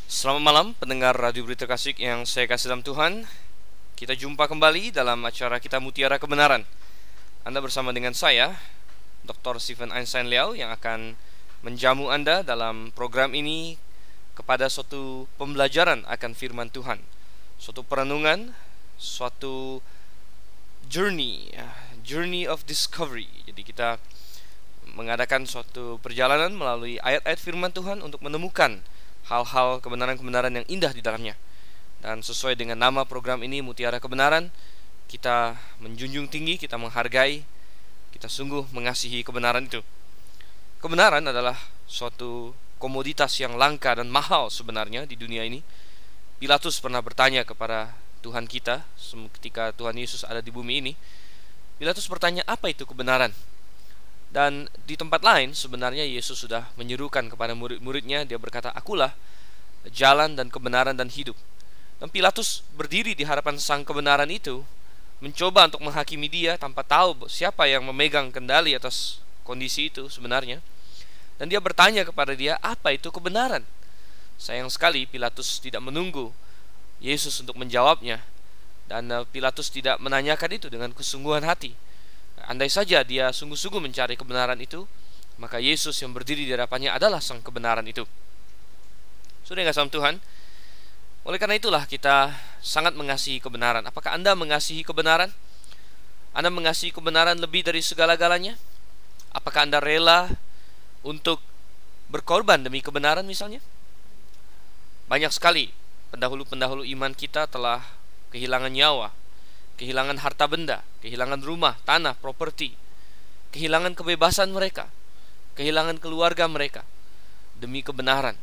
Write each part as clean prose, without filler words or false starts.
Selamat malam pendengar Radio Berita Kasih yang saya kasih dalam Tuhan. Kita jumpa kembali dalam acara kita Mutiara Kebenaran. Anda bersama dengan saya, Dr. Stephen Einstein Liao, yang akan menjamu Anda dalam program ini kepada suatu pembelajaran akan firman Tuhan, suatu perenungan, suatu journey of discovery. Jadi kita mengadakan suatu perjalanan melalui ayat-ayat firman Tuhan untuk menemukan hal-hal kebenaran-kebenaran yang indah di dalamnya. Dan sesuai dengan nama program ini, Mutiara Kebenaran, kita menjunjung tinggi, kita menghargai, kita sungguh mengasihi kebenaran itu. Kebenaran adalah suatu komoditas yang langka dan mahal sebenarnya di dunia ini. Pilatus pernah bertanya kepada Tuhan kita ketika Tuhan Yesus ada di bumi ini. Pilatus bertanya, apa itu kebenaran? Dan di tempat lain sebenarnya Yesus sudah menyerukan kepada murid-muridnya. Dia berkata, akulah jalan dan kebenaran dan hidup. Dan Pilatus berdiri di hadapan sang kebenaran itu, mencoba untuk menghakimi dia tanpa tahu siapa yang memegang kendali atas kondisi itu sebenarnya. Dan dia bertanya kepada dia, apa itu kebenaran? Sayang sekali Pilatus tidak menunggu Yesus untuk menjawabnya. Dan Pilatus tidak menanyakan itu dengan kesungguhan hati. Andai saja dia sungguh-sungguh mencari kebenaran itu, maka Yesus yang berdiri di hadapannya adalah sang kebenaran itu. Sudah nggak sama Tuhan? Oleh karena itulah kita sangat mengasihi kebenaran. Apakah Anda mengasihi kebenaran? Anda mengasihi kebenaran lebih dari segala-galanya? Apakah Anda rela untuk berkorban demi kebenaran misalnya? Banyak sekali pendahulu-pendahulu iman kita telah kehilangan nyawa, kehilangan harta benda, kehilangan rumah, tanah, properti, kehilangan kebebasan mereka, kehilangan keluarga mereka demi kebenaran.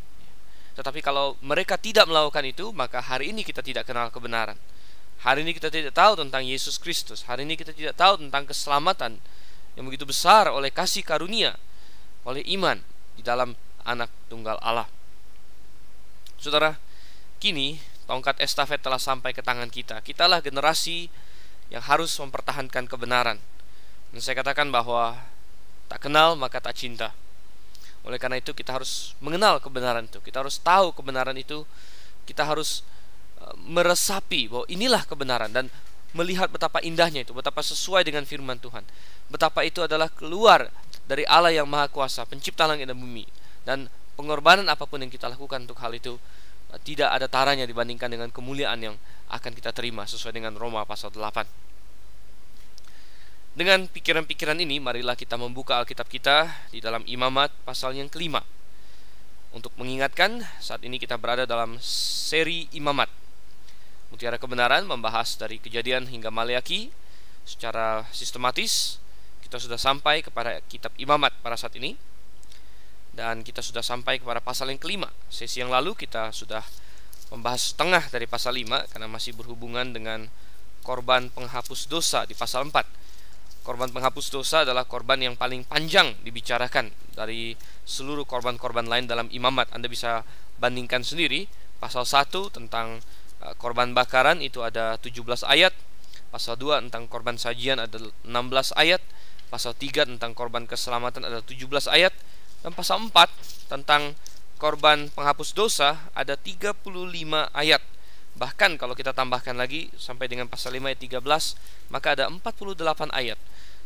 Tetapi kalau mereka tidak melakukan itu, maka hari ini kita tidak kenal kebenaran. Hari ini kita tidak tahu tentang Yesus Kristus. Hari ini kita tidak tahu tentang keselamatan yang begitu besar oleh kasih karunia, oleh iman di dalam Anak Tunggal Allah. Saudara, kini tongkat estafet telah sampai ke tangan kita. Kitalah generasi yang harus mempertahankan kebenaran. Dan saya katakan bahwa tak kenal maka tak cinta. Oleh karena itu kita harus mengenal kebenaran itu. Kita harus tahu kebenaran itu. Kita harus meresapi bahwa inilah kebenaran dan melihat betapa indahnya itu, betapa sesuai dengan firman Tuhan. Betapa itu adalah keluar dari Allah yang Maha Kuasa, pencipta langit dan bumi. Dan pengorbanan apapun yang kita lakukan untuk hal itu tidak ada taranya dibandingkan dengan kemuliaan yang akan kita terima sesuai dengan Roma pasal 8. Dengan pikiran-pikiran ini, marilah kita membuka Alkitab kita di dalam Imamat pasal yang kelima. Untuk mengingatkan, saat ini kita berada dalam seri Imamat. Mutiara Kebenaran membahas dari Kejadian hingga Maleaki secara sistematis. Kita sudah sampai kepada kitab Imamat pada saat ini. Dan kita sudah sampai kepada pasal yang kelima. Sesi yang lalu kita sudah membahas setengah dari pasal 5 karena masih berhubungan dengan korban penghapus dosa di pasal 4. Korban penghapus dosa adalah korban yang paling panjang dibicarakan dari seluruh korban-korban lain dalam Imamat. Anda bisa bandingkan sendiri. Pasal 1 tentang korban bakaran itu ada 17 ayat. Pasal 2 tentang korban sajian ada 16 ayat. Pasal 3 tentang korban keselamatan ada 17 ayat. Dan pasal 4 tentang korban penghapus dosa ada 35 ayat. Bahkan kalau kita tambahkan lagi sampai dengan pasal 5 ayat 13, maka ada 48 ayat.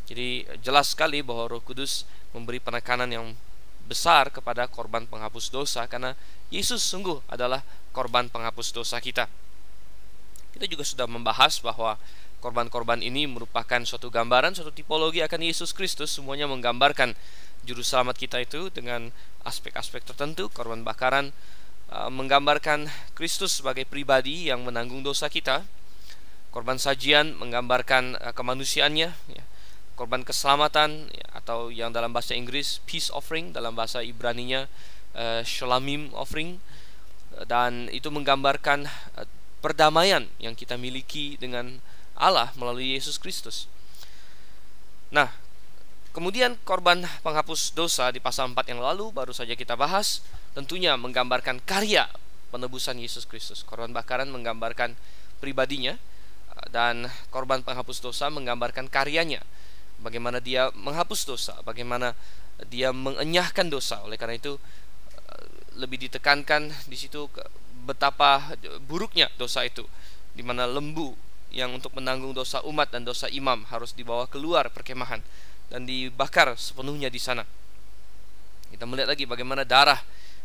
Jadi jelas sekali bahwa Roh Kudus memberi penekanan yang besar kepada korban penghapus dosa, karena Yesus sungguh adalah korban penghapus dosa kita. Kita juga sudah membahas bahwa korban-korban ini merupakan suatu gambaran, suatu tipologi akan Yesus Kristus. Semuanya menggambarkan Juru Selamat kita itu dengan aspek-aspek tertentu. Korban bakaran menggambarkan Kristus sebagai pribadi yang menanggung dosa kita. Korban sajian menggambarkan kemanusiaannya, ya. Korban keselamatan, ya, atau yang dalam bahasa Inggris peace offering, dalam bahasa Ibraninya shalomim offering, dan itu menggambarkan perdamaian yang kita miliki dengan Allah melalui Yesus Kristus. Nah, kemudian korban penghapus dosa di pasal 4 yang lalu baru saja kita bahas, tentunya menggambarkan karya penebusan Yesus Kristus. Korban bakaran menggambarkan pribadinya, dan korban penghapus dosa menggambarkan karyanya. Bagaimana dia menghapus dosa, bagaimana dia mengenyahkan dosa. Oleh karena itu lebih ditekankan di situ betapa buruknya dosa itu, di mana lembu yang untuk menanggung dosa umat dan dosa imam harus dibawa keluar perkemahan dan dibakar sepenuhnya di sana. Kita melihat lagi bagaimana darah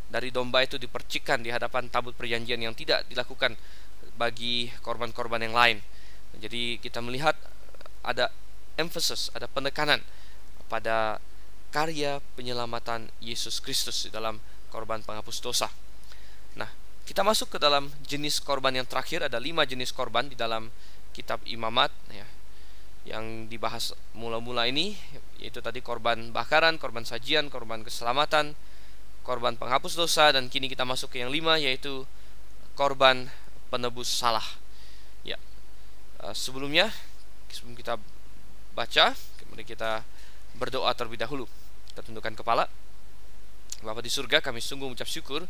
dari domba itu dipercikkan di hadapan tabut perjanjian yang tidak dilakukan bagi korban-korban yang lain. Jadi kita melihat ada emphasis, ada penekanan pada karya penyelamatan Yesus Kristus di dalam korban penghapus dosa. Nah, kita masuk ke dalam jenis korban yang terakhir. Ada 5 jenis korban di dalam kitab Imamat ya, yang dibahas mula-mula ini, yaitu tadi korban bakaran, korban sajian, korban keselamatan, korban penghapus dosa, dan kini kita masuk ke yang 5, yaitu korban penebus salah. Ya, sebelum kita baca, kemudian kita berdoa terlebih dahulu. Kita tundukkan kepala. Bapa di surga, kami sungguh mengucap syukur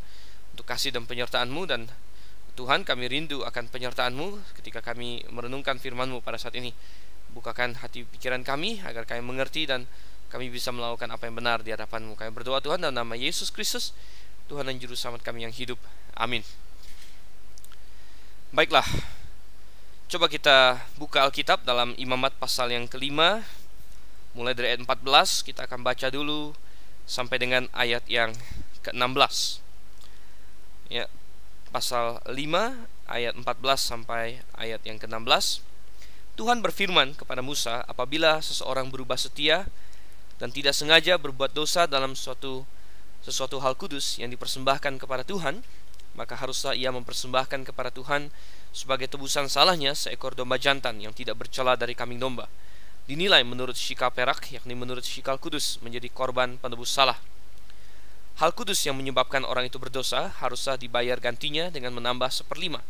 untuk kasih dan penyertaan-Mu, dan Tuhan, kami rindu akan penyertaan-Mu ketika kami merenungkan firman-Mu pada saat ini. Bukakan hati pikiran kami agar kami mengerti dan kami bisa melakukan apa yang benar di hadapan-Mu. Kami berdoa Tuhan dalam nama Yesus Kristus, Tuhan dan Juru Selamat kami yang hidup. Amin. Baiklah, coba kita buka Alkitab dalam Imamat pasal yang kelima, mulai dari ayat 14. Kita akan baca dulu sampai dengan ayat yang ke-16. Ya, pasal 5 ayat 14 sampai ayat yang ke-16. Tuhan berfirman kepada Musa, apabila seseorang berubah setia dan tidak sengaja berbuat dosa dalam sesuatu hal kudus yang dipersembahkan kepada Tuhan, maka haruslah ia mempersembahkan kepada Tuhan sebagai tebusan salahnya seekor domba jantan yang tidak bercela dari kambing domba, dinilai menurut shikal perak, yakni menurut shikal kudus, menjadi korban penebus salah. Hal kudus yang menyebabkan orang itu berdosa haruslah dibayar gantinya dengan menambah 1/5,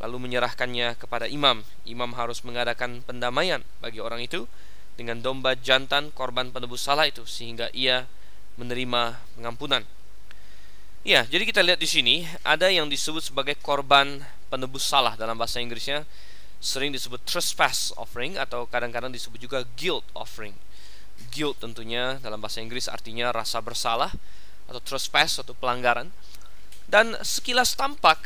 lalu menyerahkannya kepada imam. Imam harus mengadakan pendamaian bagi orang itu dengan domba jantan korban penebus salah itu, sehingga ia menerima pengampunan. Ya, jadi kita lihat di sini ada yang disebut sebagai korban penebus salah. Dalam bahasa Inggrisnya sering disebut trespass offering, atau kadang-kadang disebut juga guilt offering. Guilt tentunya dalam bahasa Inggris artinya rasa bersalah, atau trespass, atau pelanggaran. Dan sekilas tampak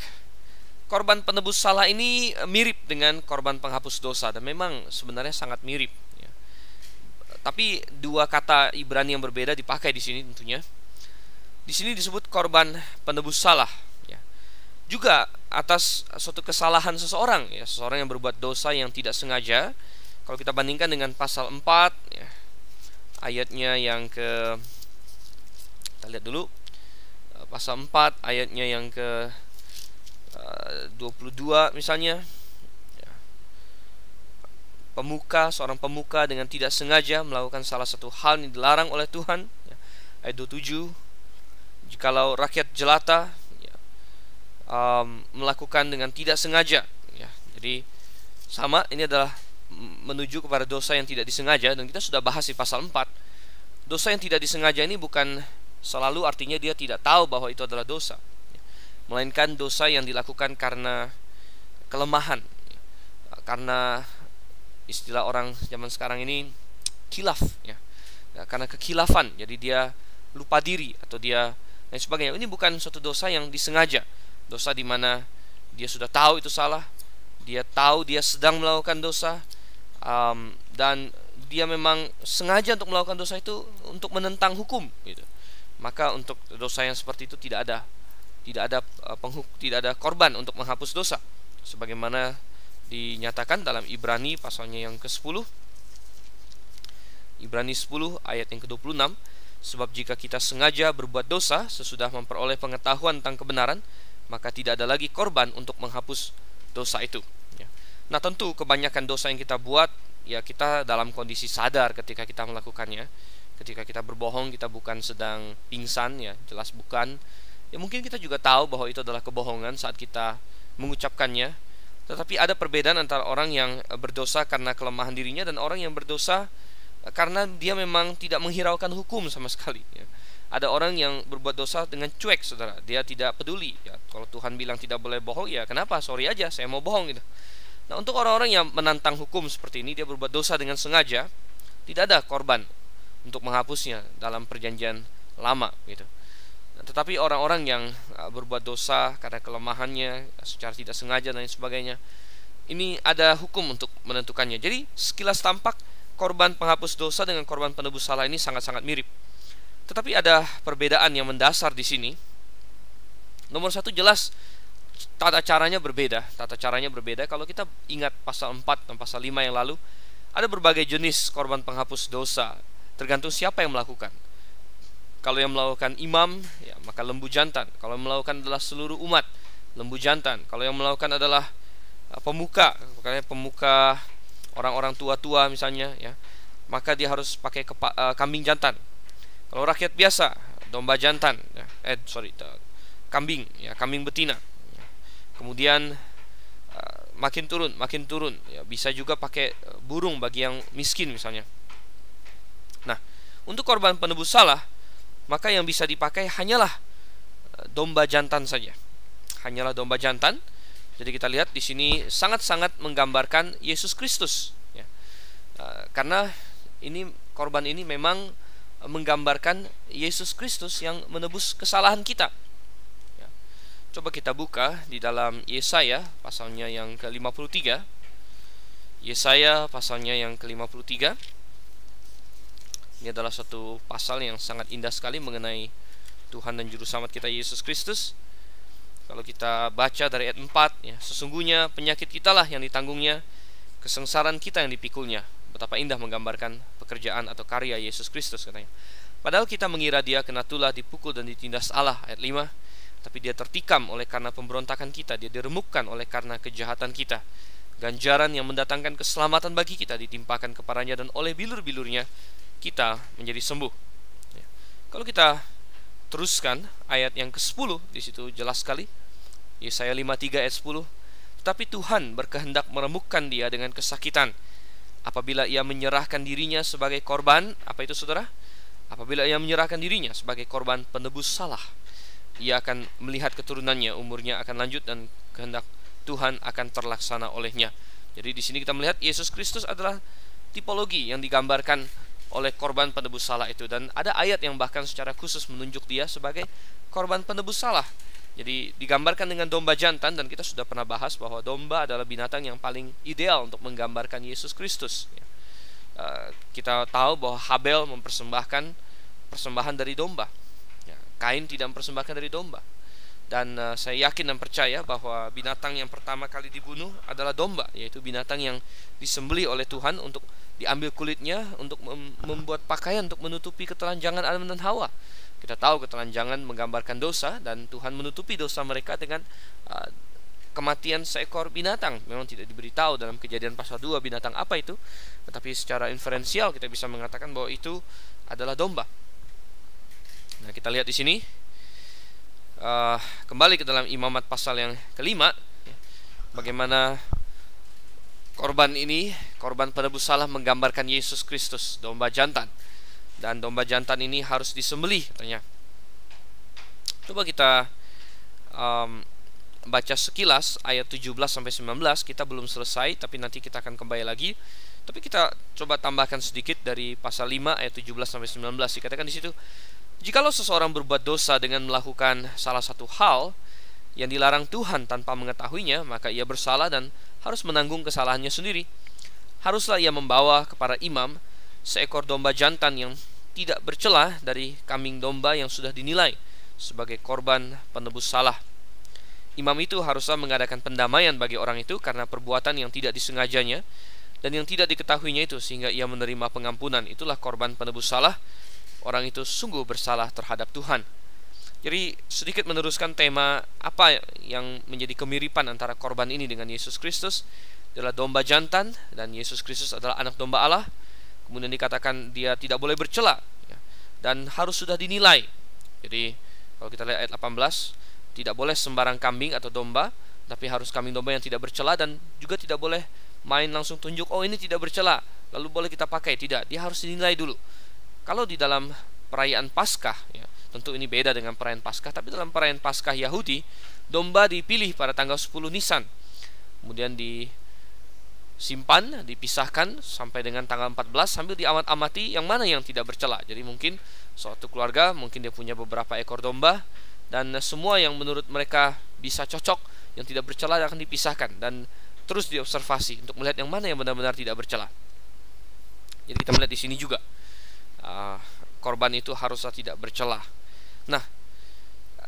korban penebus salah ini mirip dengan korban penghapus dosa, dan memang sebenarnya sangat mirip ya. Tapi dua kata Ibrani yang berbeda dipakai di sini tentunya. Di sini disebut korban penebus salah ya, juga atas suatu kesalahan seseorang ya, seseorang yang berbuat dosa yang tidak sengaja. Kalau kita bandingkan dengan pasal 4 ya, ayatnya yang ke, kita lihat dulu pasal 4 ayatnya yang ke 22 misalnya ya. Seorang pemuka dengan tidak sengaja melakukan salah satu hal yang dilarang oleh Tuhan ya. Ayat 27, jikalau rakyat jelata ya, melakukan dengan tidak sengaja ya. Jadi sama, ini adalah menuju kepada dosa yang tidak disengaja, dan kita sudah bahas di pasal 4. Dosa yang tidak disengaja ini bukan selalu artinya dia tidak tahu bahwa itu adalah dosa, melainkan dosa yang dilakukan karena kelemahan, karena istilah orang zaman sekarang ini khilaf ya, karena kekhilafan. Jadi dia lupa diri atau dia dan sebagainya. Ini bukan suatu dosa yang disengaja, dosa di mana dia sudah tahu itu salah, dia tahu dia sedang melakukan dosa, dan dia memang sengaja untuk melakukan dosa itu untuk menentang hukum gitu. Maka untuk dosa yang seperti itu tidak ada korban untuk menghapus dosa, sebagaimana dinyatakan dalam Ibrani pasalnya yang ke-10. Ibrani 10 ayat yang ke-26. Sebab jika kita sengaja berbuat dosa sesudah memperoleh pengetahuan tentang kebenaran, maka tidak ada lagi korban untuk menghapus dosa itu ya. Nah, tentu kebanyakan dosa yang kita buat ya, kita dalam kondisi sadar ketika kita melakukannya. Ketika kita berbohong, kita bukan sedang pingsan ya, jelas bukan. Ya, mungkin kita juga tahu bahwa itu adalah kebohongan saat kita mengucapkannya. Tetapi ada perbedaan antara orang yang berdosa karena kelemahan dirinya dan orang yang berdosa karena dia memang tidak menghiraukan hukum sama sekali ya. Ada orang yang berbuat dosa dengan cuek, saudara. Dia tidak peduli ya. Kalau Tuhan bilang tidak boleh bohong, ya kenapa, sorry aja, saya mau bohong gitu. Nah, untuk orang-orang yang menantang hukum seperti ini, dia berbuat dosa dengan sengaja, tidak ada korban untuk menghapusnya dalam perjanjian lama gitu. Tetapi orang-orang yang berbuat dosa karena kelemahannya, secara tidak sengaja dan lain sebagainya, ini ada hukum untuk menentukannya. Jadi sekilas tampak korban penghapus dosa dengan korban penebus salah ini sangat-sangat mirip. Tetapi ada perbedaan yang mendasar di sini. Nomor satu, jelas tata caranya berbeda. Tata caranya berbeda. Kalau kita ingat pasal 4 dan pasal 5 yang lalu, ada berbagai jenis korban penghapus dosa, tergantung siapa yang melakukan. Kalau yang melakukan imam, ya, maka lembu jantan. Kalau yang melakukan adalah seluruh umat, lembu jantan. Kalau yang melakukan adalah pemuka, pemuka orang-orang tua-tua misalnya, ya, maka dia harus pakai kambing jantan. Kalau rakyat biasa, domba jantan, ya, kambing, ya, kambing betina. Ya. Kemudian makin turun, ya, bisa juga pakai burung bagi yang miskin misalnya. Nah, untuk korban penebus salah, maka yang bisa dipakai hanyalah domba jantan saja. Hanyalah domba jantan. Jadi kita lihat di sini sangat-sangat menggambarkan Yesus Kristus, ya. Karena korban ini memang menggambarkan Yesus Kristus yang menebus kesalahan kita. Ya. Coba kita buka di dalam Yesaya pasalnya yang ke-53. Yesaya pasalnya yang ke-53. Ini adalah satu pasal yang sangat indah sekali mengenai Tuhan dan Juru Selamat kita Yesus Kristus. Kalau kita baca dari ayat 4, ya, sesungguhnya penyakit kitalah yang ditanggungnya, kesengsaraan kita yang dipikulnya. Betapa indah menggambarkan pekerjaan atau karya Yesus Kristus, katanya. Padahal kita mengira dia kena tulah, dipukul dan ditindas Allah, ayat 5. Tapi dia tertikam oleh karena pemberontakan kita, dia diremukkan oleh karena kejahatan kita. Ganjaran yang mendatangkan keselamatan bagi kita ditimpakan kepadanya, dan oleh bilur-bilurnya kita menjadi sembuh. Ya. Kalau kita teruskan ayat yang ke-10, di situ jelas sekali. Yesaya 53 ayat 10. Tetapi Tuhan berkehendak meremukkan dia dengan kesakitan. Apabila ia menyerahkan dirinya sebagai korban, apa itu saudara? Apabila ia menyerahkan dirinya sebagai korban penebus salah, ia akan melihat keturunannya, umurnya akan lanjut dan kehendak Tuhan akan terlaksana olehnya. Jadi di sini kita melihat Yesus Kristus adalah tipologi yang digambarkan oleh korban penebus salah itu, dan ada ayat yang bahkan secara khusus menunjuk dia sebagai korban penebus salah. Jadi digambarkan dengan domba jantan, dan kita sudah pernah bahas bahwa domba adalah binatang yang paling ideal untuk menggambarkan Yesus Kristus. Kita tahu bahwa Habel mempersembahkan persembahan dari domba, ya, Kain tidak mempersembahkan dari domba. Dan saya yakin dan percaya bahwa binatang yang pertama kali dibunuh adalah domba, yaitu binatang yang disembelih oleh Tuhan untuk diambil kulitnya untuk membuat pakaian untuk menutupi ketelanjangan Adam dan Hawa. Kita tahu ketelanjangan menggambarkan dosa, dan Tuhan menutupi dosa mereka dengan kematian seekor binatang. Memang tidak diberitahu dalam Kejadian pasal 2 binatang apa itu, tetapi secara inferensial kita bisa mengatakan bahwa itu adalah domba. Nah, kita lihat di sini kembali ke dalam Imamat pasal yang kelima, bagaimana korban ini, korban penebus salah, menggambarkan Yesus Kristus, domba jantan. Dan domba jantan ini harus disembelih, katanya. Coba kita baca sekilas ayat 17-19. Kita belum selesai, tapi nanti kita akan kembali lagi. Tapi kita coba tambahkan sedikit dari pasal 5 ayat 17-19. Dikatakan di situ, jikalau seseorang berbuat dosa dengan melakukan salah satu hal yang dilarang Tuhan tanpa mengetahuinya, maka ia bersalah dan harus menanggung kesalahannya sendiri. Haruslah ia membawa kepada imam seekor domba jantan yang tidak bercela dari kambing domba yang sudah dinilai sebagai korban penebus salah. Imam itu haruslah mengadakan pendamaian bagi orang itu karena perbuatan yang tidak disengajanya dan yang tidak diketahuinya itu, sehingga ia menerima pengampunan. Itulah korban penebus salah. Orang itu sungguh bersalah terhadap Tuhan. Jadi sedikit meneruskan tema apa yang menjadi kemiripan antara korban ini dengan Yesus Kristus. Adalah domba jantan, dan Yesus Kristus adalah anak domba Allah. Kemudian dikatakan dia tidak boleh bercela, ya, dan harus sudah dinilai. Jadi kalau kita lihat ayat 18, tidak boleh sembarang kambing atau domba, tapi harus kambing domba yang tidak bercela, dan juga tidak boleh main langsung tunjuk, oh ini tidak bercela, lalu boleh kita pakai. Tidak, dia harus dinilai dulu. Kalau di dalam perayaan Paskah, ya, tentu ini beda dengan perayaan Paskah, tapi dalam perayaan Paskah Yahudi, domba dipilih pada tanggal 10 Nisan, kemudian disimpan, dipisahkan sampai dengan tanggal 14 sambil diamat-amati yang mana yang tidak bercela. Jadi mungkin Suatu keluarga mungkin dia punya beberapa ekor domba, dan semua yang menurut mereka bisa cocok, yang tidak bercela akan dipisahkan dan terus diobservasi untuk melihat yang mana yang benar-benar tidak bercela. Jadi kita melihat di sini juga korban itu haruslah tidak bercela. Nah,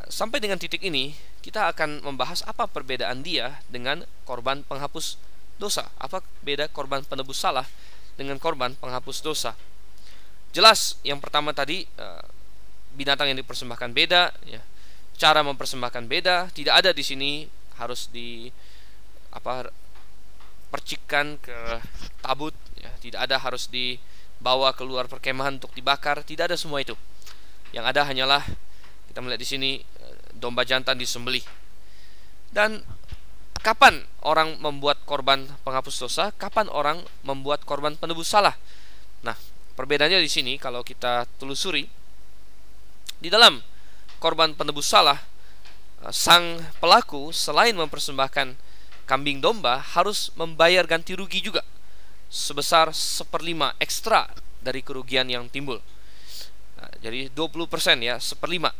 sampai dengan titik ini kita akan membahas apa perbedaan dia dengan korban penghapus dosa. Apa beda korban penebus salah dengan korban penghapus dosa? Jelas yang pertama tadi, binatang yang dipersembahkan beda, ya. Cara mempersembahkan beda. Tidak ada di sini harus percikan ke tabut, ya. Tidak ada harus dibawa keluar perkemahan untuk dibakar. Tidak ada semua itu. Yang ada hanyalah kita melihat di sini domba jantan disembelih. Dan kapan orang membuat korban penghapus dosa? Kapan orang membuat korban penebus salah? Nah, perbedaannya di sini kalau kita telusuri, di dalam korban penebus salah, sang pelaku selain mempersembahkan kambing domba harus membayar ganti rugi juga sebesar 1/5 ekstra dari kerugian yang timbul. Nah, jadi 20% ya, 1/5.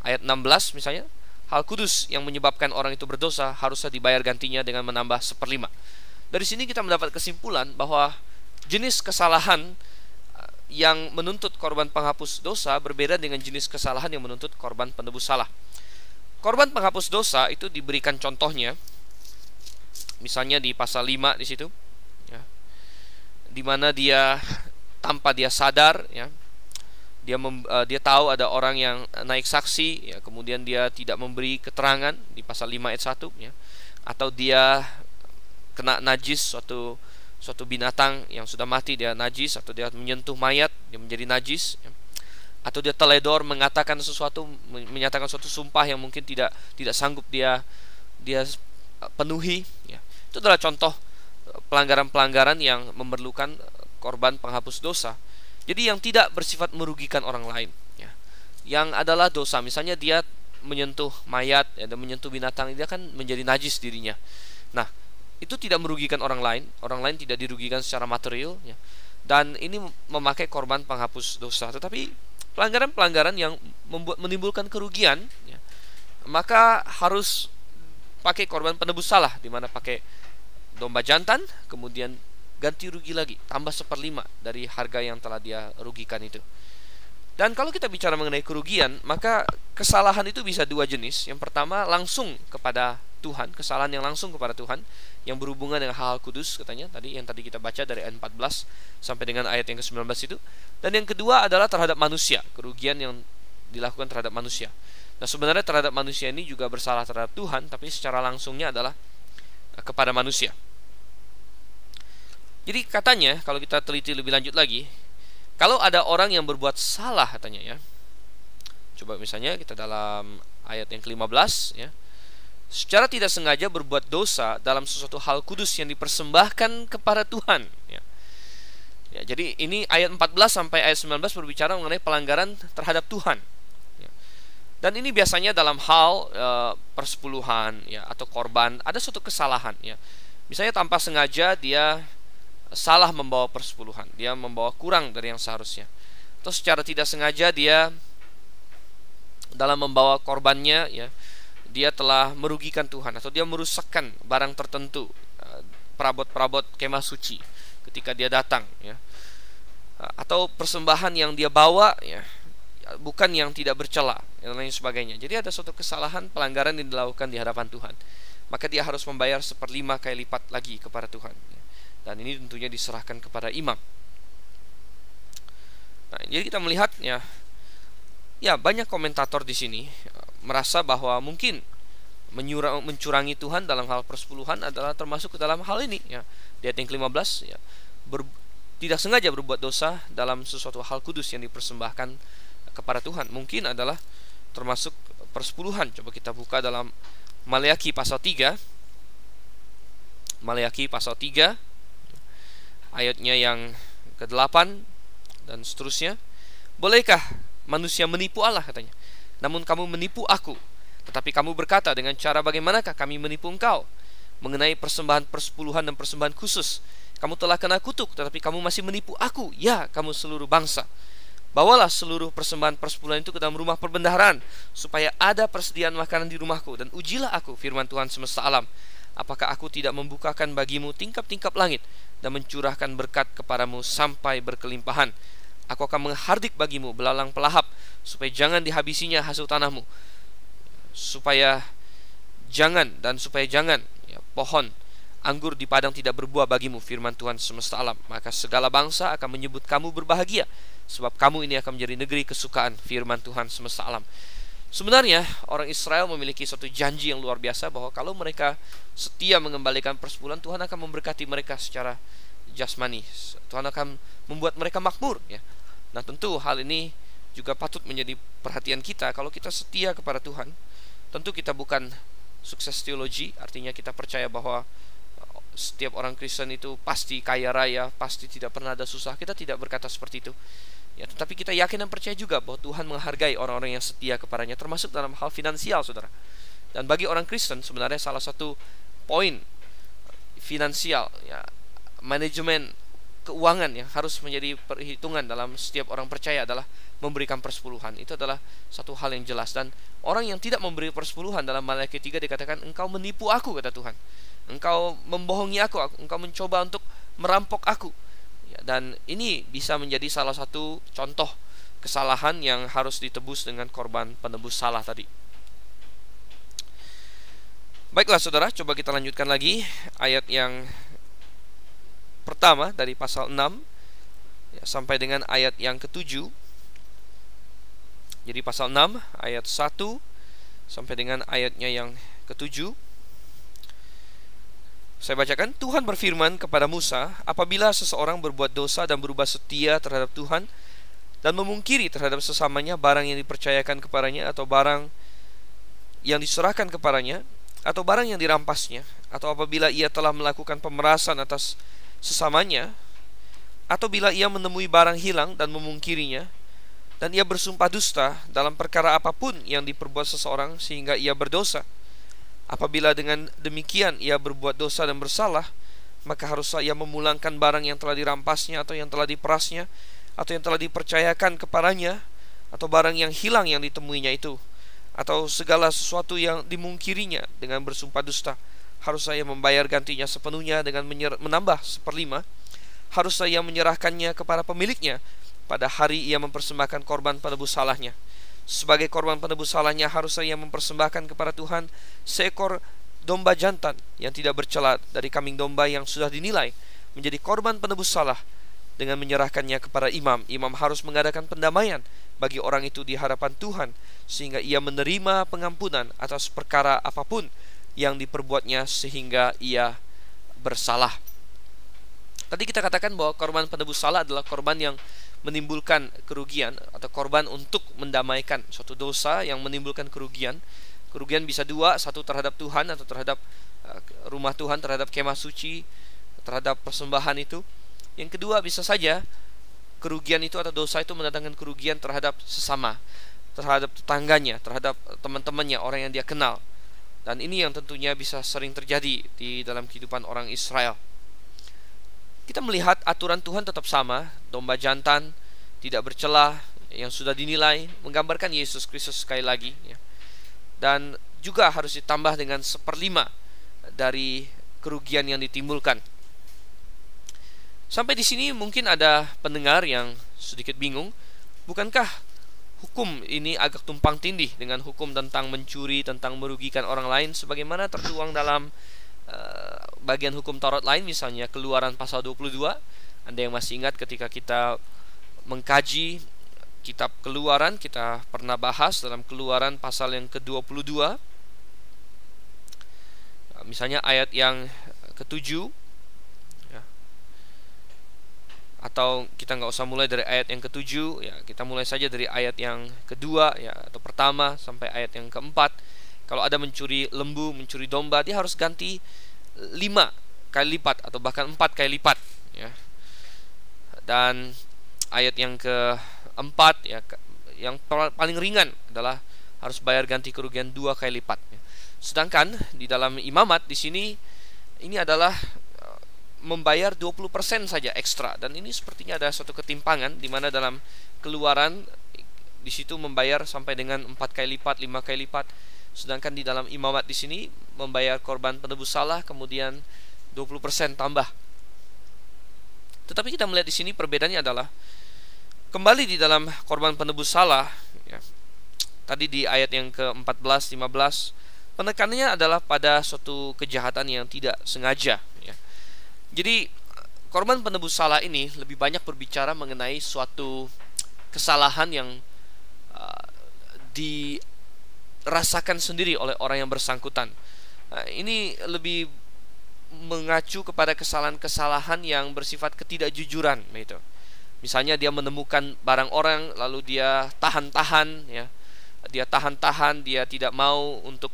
Ayat 16 misalnya, hal kudus yang menyebabkan orang itu berdosa harusnya dibayar gantinya dengan menambah 1/5. Dari sini kita mendapat kesimpulan bahwa jenis kesalahan yang menuntut korban penghapus dosa berbeda dengan jenis kesalahan yang menuntut korban penebus salah. Korban penghapus dosa itu diberikan contohnya, misalnya di pasal 5 di situ, ya, di mana dia tanpa dia sadar, ya, dia tahu ada orang yang naik saksi, ya, kemudian dia tidak memberi keterangan di pasal 5 ayat 1, ya, atau dia kena najis suatu binatang yang sudah mati, dia najis, atau dia menyentuh mayat, dia menjadi najis, ya, atau dia teledor mengatakan sesuatu, menyatakan suatu sumpah yang mungkin tidak sanggup dia penuhi, ya. Itu adalah contoh pelanggaran-pelanggaran yang memerlukan korban penghapus dosa. Jadi yang tidak bersifat merugikan orang lain, ya. Yang adalah dosa, misalnya dia menyentuh mayat, ya, dan menyentuh binatang, dia kan menjadi najis dirinya. Nah, itu tidak merugikan orang lain tidak dirugikan secara material, ya. Dan ini memakai korban penghapus dosa. Tetapi pelanggaran-pelanggaran yang menimbulkan kerugian, ya, maka harus pakai korban penebus salah, di mana pakai domba jantan, kemudian ganti rugi lagi, tambah 1/5 dari harga yang telah dia rugikan itu. Dan kalau kita bicara mengenai kerugian, maka kesalahan itu bisa dua jenis. Yang pertama langsung kepada Tuhan, kesalahan yang langsung kepada Tuhan, yang berhubungan dengan hal kudus, katanya tadi yang tadi kita baca dari ayat 14 sampai dengan ayat yang ke-19 itu. Dan yang kedua adalah terhadap manusia, kerugian yang dilakukan terhadap manusia. Nah, sebenarnya terhadap manusia ini juga bersalah terhadap Tuhan, tapi secara langsungnya adalah kepada manusia. Jadi katanya, kalau kita teliti lebih lanjut lagi, kalau ada orang yang berbuat salah, katanya, ya. Coba misalnya kita dalam ayat yang ke-15, ya. Secara tidak sengaja berbuat dosa dalam sesuatu hal kudus yang dipersembahkan kepada Tuhan, ya. Ya, jadi ini ayat 14 sampai ayat 19 berbicara mengenai pelanggaran terhadap Tuhan, ya. Dan ini biasanya dalam hal persepuluhan, ya, atau korban, ada suatu kesalahan, ya. Misalnya tanpa sengaja dia salah membawa persepuluhan, dia membawa kurang dari yang seharusnya, atau secara tidak sengaja dia dalam membawa korbannya, ya, dia telah merugikan Tuhan, atau dia merusakkan barang tertentu, perabot-perabot kemah suci ketika dia datang, ya, atau persembahan yang dia bawa, ya, bukan yang tidak bercela, dan lain sebagainya. Jadi ada suatu kesalahan, pelanggaran yang dilakukan di hadapan Tuhan, maka dia harus membayar 1/5 kali lipat lagi kepada Tuhan, ya. Dan ini tentunya diserahkan kepada imam. Nah, jadi kita melihat, ya banyak komentator di sini merasa bahwa mungkin mencurangi Tuhan dalam hal persepuluhan adalah termasuk ke dalam hal ini, ya. Di ayat yang ke-15, ya, tidak sengaja berbuat dosa dalam sesuatu hal kudus yang dipersembahkan kepada Tuhan, mungkin adalah termasuk persepuluhan. Coba kita buka dalam Maleakhi pasal 3. Maleakhi pasal 3 ayatnya yang ke-8 dan seterusnya. Bolehkah manusia menipu Allah, katanya? Namun kamu menipu aku. Tetapi kamu berkata, dengan cara bagaimanakah kami menipu engkau? Mengenai persembahan persepuluhan dan persembahan khusus, kamu telah kena kutuk, tetapi kamu masih menipu aku, ya kamu seluruh bangsa. Bawalah seluruh persembahan persepuluhan itu ke dalam rumah perbendaharaan, supaya ada persediaan makanan di rumahku. Dan ujilah aku, firman Tuhan semesta alam, apakah aku tidak membukakan bagimu tingkap-tingkap langit dan mencurahkan berkat kepadamu sampai berkelimpahan. Aku akan menghardik bagimu belalang pelahap, supaya jangan dihabisinya hasil tanahmu, supaya jangan pohon anggur di padang tidak berbuah bagimu, firman Tuhan semesta alam. Maka segala bangsa akan menyebut kamu berbahagia, sebab kamu ini akan menjadi negeri kesukaan, firman Tuhan semesta alam. Sebenarnya orang Israel memiliki suatu janji yang luar biasa, bahwa kalau mereka setia mengembalikan persepuluhan, Tuhan akan memberkati mereka secara jasmani. Tuhan akan membuat mereka makmur, ya. Nah, tentu hal ini juga patut menjadi perhatian kita. Kalau kita setia kepada Tuhan, tentu kita bukan sukses teologi, artinya kita percaya bahwa setiap orang Kristen itu pasti kaya raya, pasti tidak pernah ada susah. Kita tidak berkata seperti itu, ya. Tetapi kita yakin dan percaya juga bahwa Tuhan menghargai orang-orang yang setia kepadanya, termasuk dalam hal finansial, saudara. Dan bagi orang Kristen sebenarnya salah satu poin finansial, ya, manajemen keuangan yang harus menjadi perhitungan dalam setiap orang percaya adalah memberikan persepuluhan. Itu adalah satu hal yang jelas. Dan orang yang tidak memberi persepuluhan, dalam Matius 3 dikatakan, engkau menipu aku, kata Tuhan. Engkau membohongi aku, engkau mencoba untuk merampok aku, ya. Dan ini bisa menjadi salah satu contoh kesalahan yang harus ditebus dengan korban penebus salah tadi. Baiklah saudara, coba kita lanjutkan lagi ayat yang pertama dari pasal 6, ya, sampai dengan ayat yang ke-7. Jadi pasal 6 ayat 1 sampai dengan ayatnya yang ke-7. Saya bacakan. Tuhan berfirman kepada Musa, apabila seseorang berbuat dosa dan berubah setia terhadap Tuhan dan memungkiri terhadap sesamanya barang yang dipercayakan kepadanya, atau barang yang diserahkan kepadanya, atau barang yang dirampasnya, atau apabila ia telah melakukan pemerasan atas sesamanya, atau bila ia menemui barang hilang dan memungkirinya, dan ia bersumpah dusta dalam perkara apapun yang diperbuat seseorang sehingga ia berdosa, apabila dengan demikian ia berbuat dosa dan bersalah, maka haruslah ia memulangkan barang yang telah dirampasnya, atau yang telah diperasnya, atau yang telah dipercayakan kepadanya, atau barang yang hilang yang ditemuinya itu, atau segala sesuatu yang dimungkirinya dengan bersumpah dusta. Haruslah ia membayar gantinya sepenuhnya dengan menambah 1/5. Haruslah ia menyerahkannya kepada pemiliknya pada hari ia mempersembahkan korban penebus salahnya. Sebagai korban penebus salahnya haruslah ia mempersembahkan kepada Tuhan seekor domba jantan yang tidak bercela dari kambing domba yang sudah dinilai menjadi korban penebus salah, dengan menyerahkannya kepada imam. Imam harus mengadakan pendamaian bagi orang itu di hadapan Tuhan, sehingga ia menerima pengampunan atas perkara apapun yang diperbuatnya sehingga ia bersalah. Tadi kita katakan bahwa korban penebus salah adalah korban yang menimbulkan kerugian, atau korban untuk mendamaikan suatu dosa yang menimbulkan kerugian. Kerugian bisa dua, satu terhadap Tuhan atau terhadap rumah Tuhan, terhadap kemah suci, terhadap persembahan itu. Yang kedua, bisa saja kerugian itu atau dosa itu mendatangkan kerugian terhadap sesama, terhadap tetangganya, terhadap teman-temannya, orang yang dia kenal. Dan ini yang tentunya bisa sering terjadi di dalam kehidupan orang Israel. Kita melihat aturan Tuhan tetap sama, domba jantan, tidak bercela, yang sudah dinilai, menggambarkan Yesus Kristus sekali lagi, ya. Dan juga harus ditambah dengan 1/5 dari kerugian yang ditimbulkan. Sampai di sini mungkin ada pendengar yang sedikit bingung, bukankah hukum ini agak tumpang tindih dengan hukum tentang mencuri, tentang merugikan orang lain, sebagaimana tertuang dalam bagian hukum Taurat lain, misalnya Keluaran pasal 22. Anda yang masih ingat ketika kita mengkaji kitab Keluaran, kita pernah bahas dalam Keluaran pasal yang ke-22, misalnya ayat yang ke-7, ya. Atau kita nggak usah mulai dari ayat yang ke-7, ya, kita mulai saja dari ayat yang kedua, ya, atau pertama sampai ayat yang ke-4. Kalau ada mencuri lembu, mencuri domba, dia harus ganti 5 kali lipat atau bahkan 4 kali lipat, ya. Dan ayat yang ke-4, ya, yang paling ringan adalah harus bayar ganti kerugian 2 kali lipat, ya. Sedangkan di dalam imamat di sini ini adalah membayar 20% saja ekstra. Dan ini sepertinya ada suatu ketimpangan di mana dalam Keluaran di situ membayar sampai dengan 4 kali lipat, 5 kali lipat. Sedangkan di dalam Imamat di sini membayar korban penebus salah kemudian 20% tambah. Tetapi kita melihat di sini perbedaannya adalah kembali di dalam korban penebus salah ya. Tadi di ayat yang ke-14, 15 penekanannya adalah pada suatu kejahatan yang tidak sengaja ya. Jadi korban penebus salah ini lebih banyak berbicara mengenai suatu kesalahan yang dirasakan sendiri oleh orang yang bersangkutan. Ini lebih mengacu kepada kesalahan-kesalahan yang bersifat ketidakjujuran gitu. Misalnya dia menemukan barang orang lalu dia tahan-tahan ya. Dia tahan-tahan, dia tidak mau untuk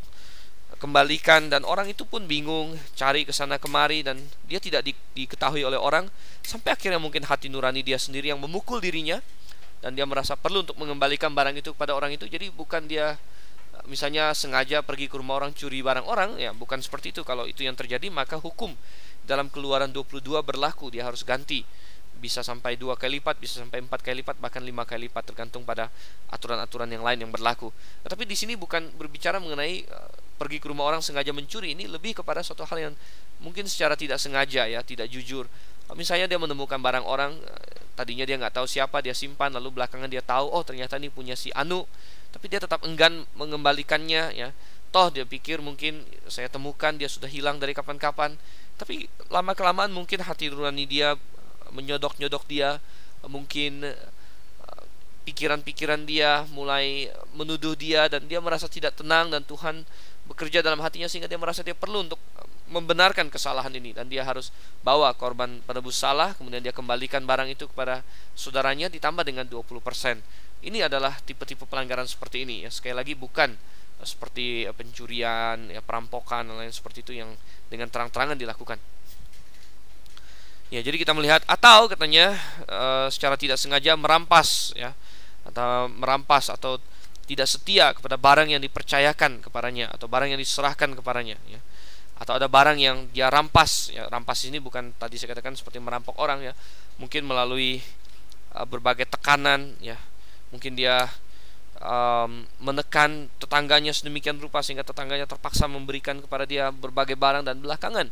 kembalikan, dan orang itu pun bingung cari ke sana kemari dan dia tidak diketahui oleh orang, sampai akhirnya mungkin hati nurani dia sendiri yang memukul dirinya dan dia merasa perlu untuk mengembalikan barang itu kepada orang itu. Jadi bukan dia misalnya sengaja pergi ke rumah orang curi barang orang ya, bukan seperti itu. Kalau itu yang terjadi maka hukum dalam Keluaran 22 berlaku, dia harus ganti. Bisa sampai 2 kali lipat, bisa sampai 4 kali lipat, bahkan 5 kali lipat, tergantung pada aturan-aturan yang lain yang berlaku. Tetapi di sini bukan berbicara mengenai pergi ke rumah orang sengaja mencuri. Ini lebih kepada suatu hal yang mungkin secara tidak sengaja ya, tidak jujur. Misalnya dia menemukan barang orang, tadinya dia nggak tahu siapa, dia simpan, lalu belakangan dia tahu, oh ternyata ini punya si Anu, tapi dia tetap enggan mengembalikannya ya. Toh dia pikir mungkin saya temukan dia sudah hilang dari kapan-kapan. Tapi lama kelamaan mungkin hati nurani dia menyodok-nyodok dia, mungkin pikiran-pikiran dia mulai menuduh dia, dan dia merasa tidak tenang, dan Tuhan bekerja dalam hatinya sehingga dia merasa dia perlu untuk membenarkan kesalahan ini, dan dia harus bawa korban penebus salah, kemudian dia kembalikan barang itu kepada saudaranya ditambah dengan 20%. Ini adalah tipe-tipe pelanggaran seperti ini ya. Sekali lagi bukan seperti pencurian ya, perampokan dan lain seperti itu yang dengan terang-terangan dilakukan. Ya, jadi kita melihat atau katanya secara tidak sengaja merampas ya, atau merampas atau tidak setia kepada barang yang dipercayakan kepadanya atau barang yang diserahkan kepadanya ya. Atau ada barang yang dia rampas ya. Rampas ini bukan tadi saya katakan seperti merampok orang ya. Mungkin melalui berbagai tekanan ya. Mungkin dia menekan tetangganya sedemikian rupa sehingga tetangganya terpaksa memberikan kepada dia berbagai barang, dan belakangan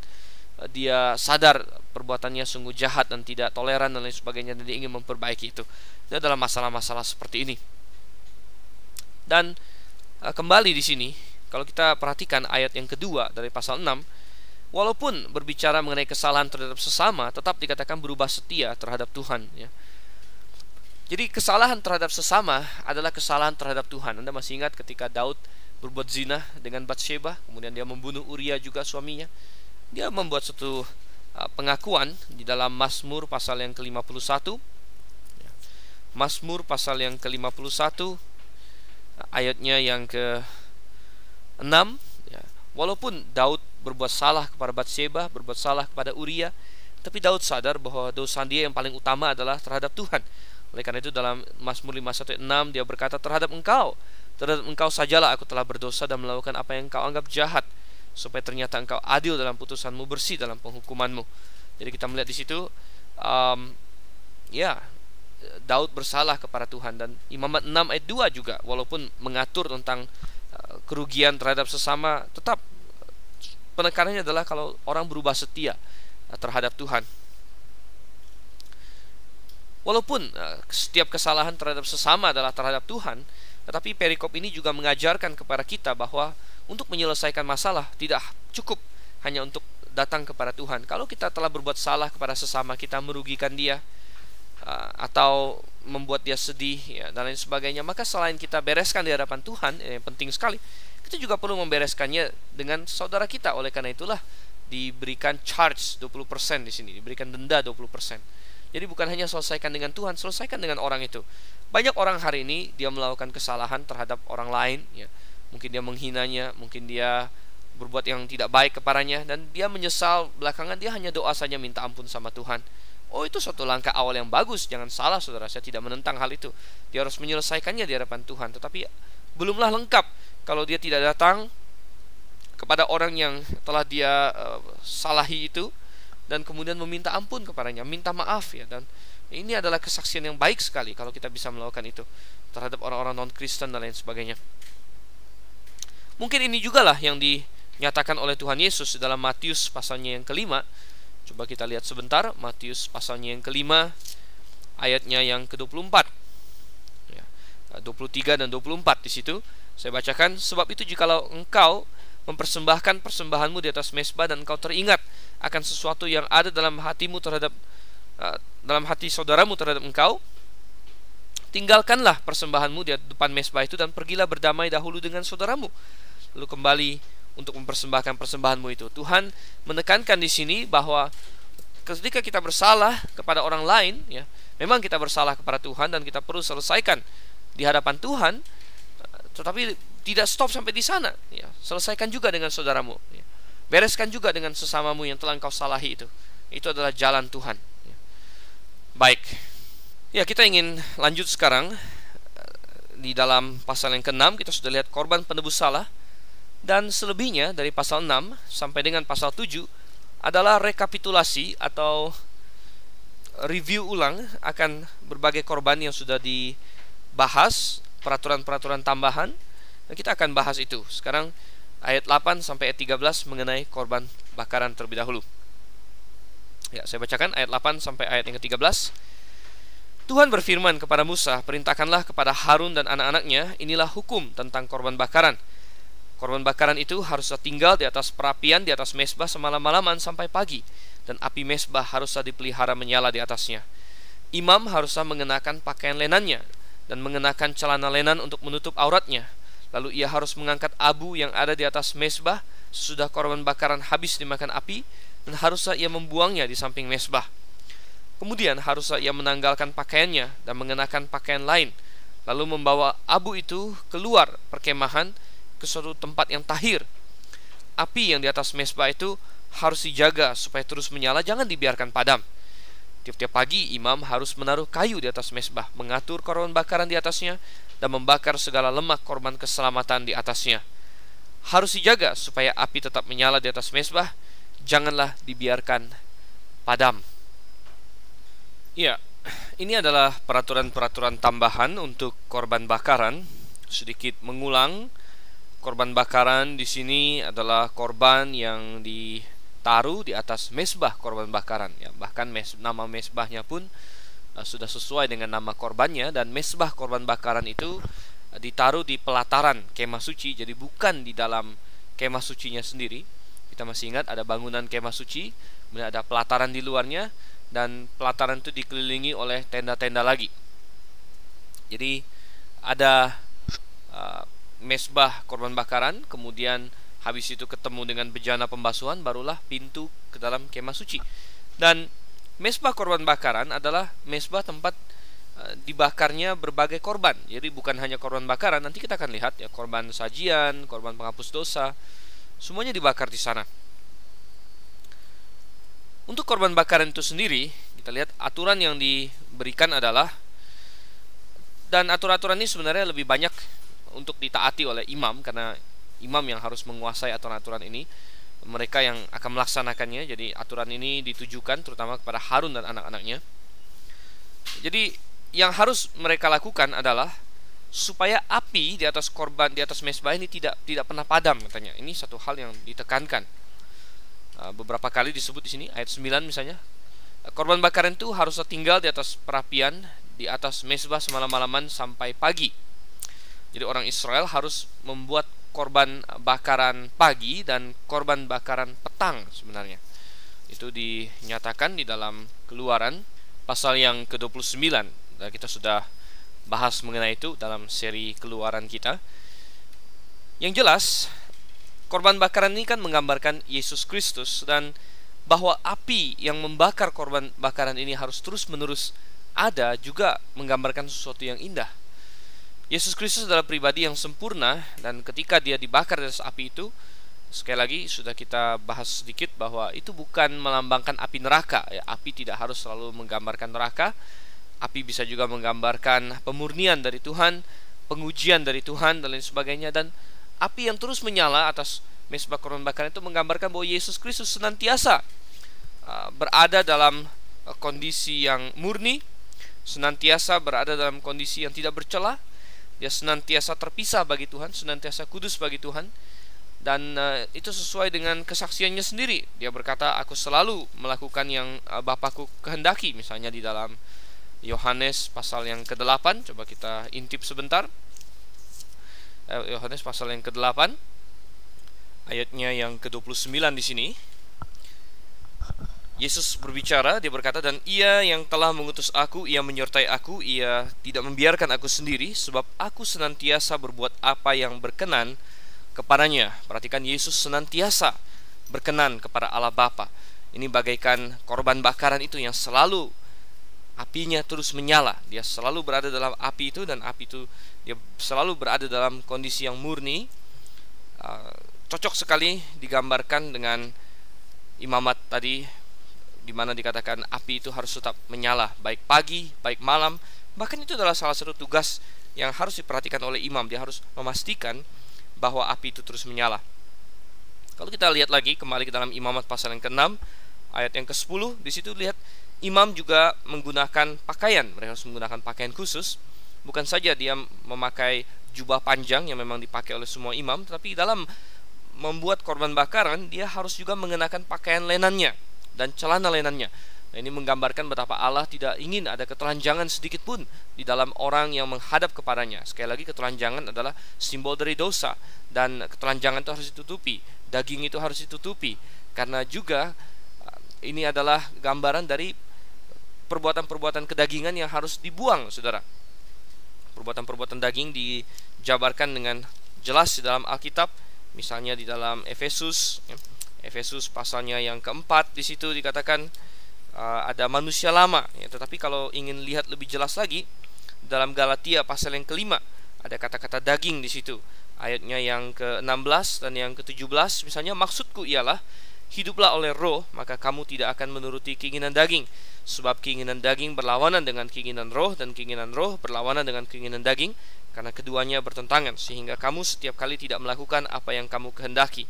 dia sadar perbuatannya sungguh jahat dan tidak toleran dan lain sebagainya, dan dia ingin memperbaiki itu. Itu adalah masalah-masalah seperti ini. Dan kembali di sini kalau kita perhatikan ayat yang kedua dari pasal 6, walaupun berbicara mengenai kesalahan terhadap sesama, tetap dikatakan berubah setia terhadap Tuhan ya. Jadi kesalahan terhadap sesama adalah kesalahan terhadap Tuhan. Anda masih ingat ketika Daud berbuat zina dengan Batsheba, kemudian dia membunuh Uria juga suaminya. Dia membuat suatu pengakuan di dalam Mazmur pasal yang ke-51. Mazmur pasal yang ke-51 ayatnya yang ke-6 ya. Walaupun Daud berbuat salah kepada Batsheba, berbuat salah kepada Uria, tapi Daud sadar bahwa dosa dia yang paling utama adalah terhadap Tuhan. Oleh karena itu dalam Mazmur 51 ayat 6 dia berkata, terhadap engkau sajalah aku telah berdosa dan melakukan apa yang engkau anggap jahat, supaya ternyata engkau adil dalam putusanmu, bersih dalam penghukumanmu. Jadi kita melihat di situ Daud bersalah kepada Tuhan. Dan Imamat 6 ayat 2 juga, walaupun mengatur tentang kerugian terhadap sesama, tetap penekanannya adalah kalau orang berubah setia terhadap Tuhan. Walaupun setiap kesalahan terhadap sesama adalah terhadap Tuhan, tetapi perikop ini juga mengajarkan kepada kita bahwa untuk menyelesaikan masalah tidak cukup hanya untuk datang kepada Tuhan. Kalau kita telah berbuat salah kepada sesama kita, merugikan dia atau membuat dia sedih ya, dan lain sebagainya, maka selain kita bereskan di hadapan Tuhan, yang penting sekali, kita juga perlu membereskannya dengan saudara kita. Oleh karena itulah diberikan charge 20% di sini, diberikan denda 20%. Jadi bukan hanya selesaikan dengan Tuhan, selesaikan dengan orang itu. Banyak orang hari ini dia melakukan kesalahan terhadap orang lain ya. Mungkin dia menghinanya, mungkin dia berbuat yang tidak baik kepadanya, dan dia menyesal belakangan, dia hanya doa saja minta ampun sama Tuhan. Oh, itu suatu langkah awal yang bagus, jangan salah saudara, saya tidak menentang hal itu. Dia harus menyelesaikannya di hadapan Tuhan, tetapi belumlah lengkap kalau dia tidak datang kepada orang yang telah dia salahi itu, dan kemudian meminta ampun kepadanya, minta maaf ya. Dan ini adalah kesaksian yang baik sekali kalau kita bisa melakukan itu terhadap orang-orang non-Kristen dan lain sebagainya. Mungkin ini juga lah yang dinyatakan oleh Tuhan Yesus dalam Matius pasalnya yang kelima. Coba kita lihat sebentar, Matius pasalnya yang kelima, ayatnya yang ke-24 ya, 23 dan 24 di situ. Saya bacakan, sebab itu jikalau engkau mempersembahkan persembahanmu di atas mezbah dan engkau teringat akan sesuatu yang ada dalam hatimu terhadap dalam hati saudaramu terhadap engkau, tinggalkanlah persembahanmu di depan mezbah itu dan pergilah berdamai dahulu dengan saudaramu, lalu kembali untuk mempersembahkan persembahanmu itu. Tuhan menekankan di sini bahwa ketika kita bersalah kepada orang lain ya, memang kita bersalah kepada Tuhan dan kita perlu selesaikan di hadapan Tuhan, tetapi tidak stop sampai di sana ya. Selesaikan juga dengan saudaramu ya. Bereskan juga dengan sesamamu yang telah engkau salahi itu. Itu adalah jalan Tuhan ya. Baik ya, kita ingin lanjut sekarang. Di dalam pasal yang ke-6 kita sudah lihat korban penebus salah, dan selebihnya dari pasal 6 sampai dengan pasal 7 adalah rekapitulasi atau review ulang akan berbagai korban yang sudah dibahas, peraturan-peraturan tambahan. Dan kita akan bahas itu. Sekarang ayat 8 sampai ayat 13 mengenai korban bakaran terlebih dahulu. Ya, saya bacakan ayat 8 sampai ayat yang ke-13. Tuhan berfirman kepada Musa, perintahkanlah kepada Harun dan anak-anaknya, inilah hukum tentang korban bakaran. Korban bakaran itu haruslah tinggal di atas perapian, di atas mezbah semalam-malaman sampai pagi, dan api mezbah haruslah dipelihara menyala di atasnya. Imam haruslah mengenakan pakaian lenannya dan mengenakan celana lenan untuk menutup auratnya. Lalu ia harus mengangkat abu yang ada di atas mezbah sesudah korban bakaran habis dimakan api, dan haruslah ia membuangnya di samping mezbah. Kemudian haruslah ia menanggalkan pakaiannya dan mengenakan pakaian lain, lalu membawa abu itu keluar perkemahan ke suatu tempat yang tahir. Api yang di atas mezbah itu harus dijaga supaya terus menyala, jangan dibiarkan padam. Tiap-tiap pagi imam harus menaruh kayu di atas mezbah, mengatur korban bakaran di atasnya, dan membakar segala lemak korban keselamatan di atasnya. Harus dijaga supaya api tetap menyala di atas mezbah, janganlah dibiarkan padam. Ya, ini adalah peraturan-peraturan tambahan untuk korban bakaran. Sedikit mengulang, korban bakaran di sini adalah korban yang ditaruh di atas mezbah korban bakaran ya. Bahkan nama mezbahnya pun sudah sesuai dengan nama korbannya, dan mezbah korban bakaran itu ditaruh di pelataran kemah suci, jadi bukan di dalam kemah sucinya sendiri. Kita masih ingat ada bangunan kemah suci, kemudian ada pelataran di luarnya, dan pelataran itu dikelilingi oleh tenda-tenda lagi. Jadi ada mezbah korban bakaran, kemudian habis itu ketemu dengan bejana pembasuhan, barulah pintu ke dalam kemah suci. Dan mezbah korban bakaran adalah mezbah tempat dibakarnya berbagai korban. Jadi bukan hanya korban bakaran, nanti kita akan lihat ya, korban sajian, korban penghapus dosa, semuanya dibakar di sana. Untuk korban bakaran itu sendiri, kita lihat aturan yang diberikan adalah, dan aturan-aturan ini sebenarnya lebih banyak untuk ditaati oleh imam, karena imam yang harus menguasai aturan-aturan ini, mereka yang akan melaksanakannya. Jadi aturan ini ditujukan terutama kepada Harun dan anak-anaknya. Jadi yang harus mereka lakukan adalah supaya api di atas korban, di atas mezbah ini tidak pernah padam, katanya. Ini satu hal yang ditekankan. Beberapa kali disebut di sini, ayat 9 misalnya. Korban bakaran itu haruslah tinggal di atas perapian, di atas mezbah semalam-malaman sampai pagi. Jadi orang Israel harus membuat korban bakaran pagi dan korban bakaran petang sebenarnya. Itu dinyatakan di dalam Keluaran pasal yang ke-29. Dan kita sudah bahas mengenai itu dalam seri Keluaran kita. Yang jelas, korban bakaran ini kan menggambarkan Yesus Kristus, dan bahwa api yang membakar korban bakaran ini harus terus-menerus ada juga menggambarkan sesuatu yang indah. Yesus Kristus adalah pribadi yang sempurna, dan ketika dia dibakar dari api itu, sekali lagi sudah kita bahas sedikit bahwa itu bukan melambangkan api neraka ya. Api tidak harus selalu menggambarkan neraka. Api bisa juga menggambarkan pemurnian dari Tuhan, pengujian dari Tuhan, dan lain sebagainya. Dan api yang terus menyala atas mezbah korban bakaran itu menggambarkan bahwa Yesus Kristus senantiasa berada dalam kondisi yang murni, senantiasa berada dalam kondisi yang tidak bercela. Dia senantiasa terpisah bagi Tuhan, senantiasa kudus bagi Tuhan. Dan itu sesuai dengan kesaksiannya sendiri. Dia berkata, aku selalu melakukan yang Bapakku kehendaki. Misalnya di dalam Yohanes pasal yang ke-8. Coba kita intip sebentar. Yohanes pasal yang ke-8, ayatnya yang ke-29 di sini. Yesus berbicara, dia berkata, dan ia yang telah mengutus aku, ia menyertai aku, ia tidak membiarkan aku sendiri, sebab aku senantiasa berbuat apa yang berkenan kepadanya. Perhatikan, Yesus senantiasa berkenan kepada Allah Bapa. Ini bagaikan korban bakaran itu yang selalu apinya terus menyala. Dia selalu berada dalam api itu, dan api itu dia selalu berada dalam kondisi yang murni. Cocok sekali digambarkan dengan imamat tadi, di mana dikatakan api itu harus tetap menyala, baik pagi, baik malam. Bahkan itu adalah salah satu tugas yang harus diperhatikan oleh imam. Dia harus memastikan bahwa api itu terus menyala. Kalau kita lihat lagi kembali ke dalam Imamat pasal yang ke-6 ayat yang ke-10, di situ lihat imam juga menggunakan pakaian. Mereka harus menggunakan pakaian khusus. Bukan saja dia memakai jubah panjang yang memang dipakai oleh semua imam, tetapi dalam membuat korban bakaran dia harus juga mengenakan pakaian lenannya dan celana lenannya. Nah, ini menggambarkan betapa Allah tidak ingin ada ketelanjangan sedikit pun di dalam orang yang menghadap kepadanya. Sekali lagi, ketelanjangan adalah simbol dari dosa, dan ketelanjangan itu harus ditutupi, daging itu harus ditutupi, karena juga ini adalah gambaran dari perbuatan-perbuatan kedagingan yang harus dibuang, saudara. Perbuatan-perbuatan daging dijabarkan dengan jelas di dalam Alkitab, misalnya di dalam Efesus pasalnya yang keempat, di situ dikatakan ada manusia lama, ya. Tetapi kalau ingin lihat lebih jelas lagi, dalam Galatia pasal yang kelima ada kata-kata daging di situ, ayatnya yang ke-16 dan yang ke-17. Misalnya, maksudku ialah hiduplah oleh roh, maka kamu tidak akan menuruti keinginan daging. Sebab keinginan daging berlawanan dengan keinginan roh, dan keinginan roh berlawanan dengan keinginan daging, karena keduanya bertentangan, sehingga kamu setiap kali tidak melakukan apa yang kamu kehendaki.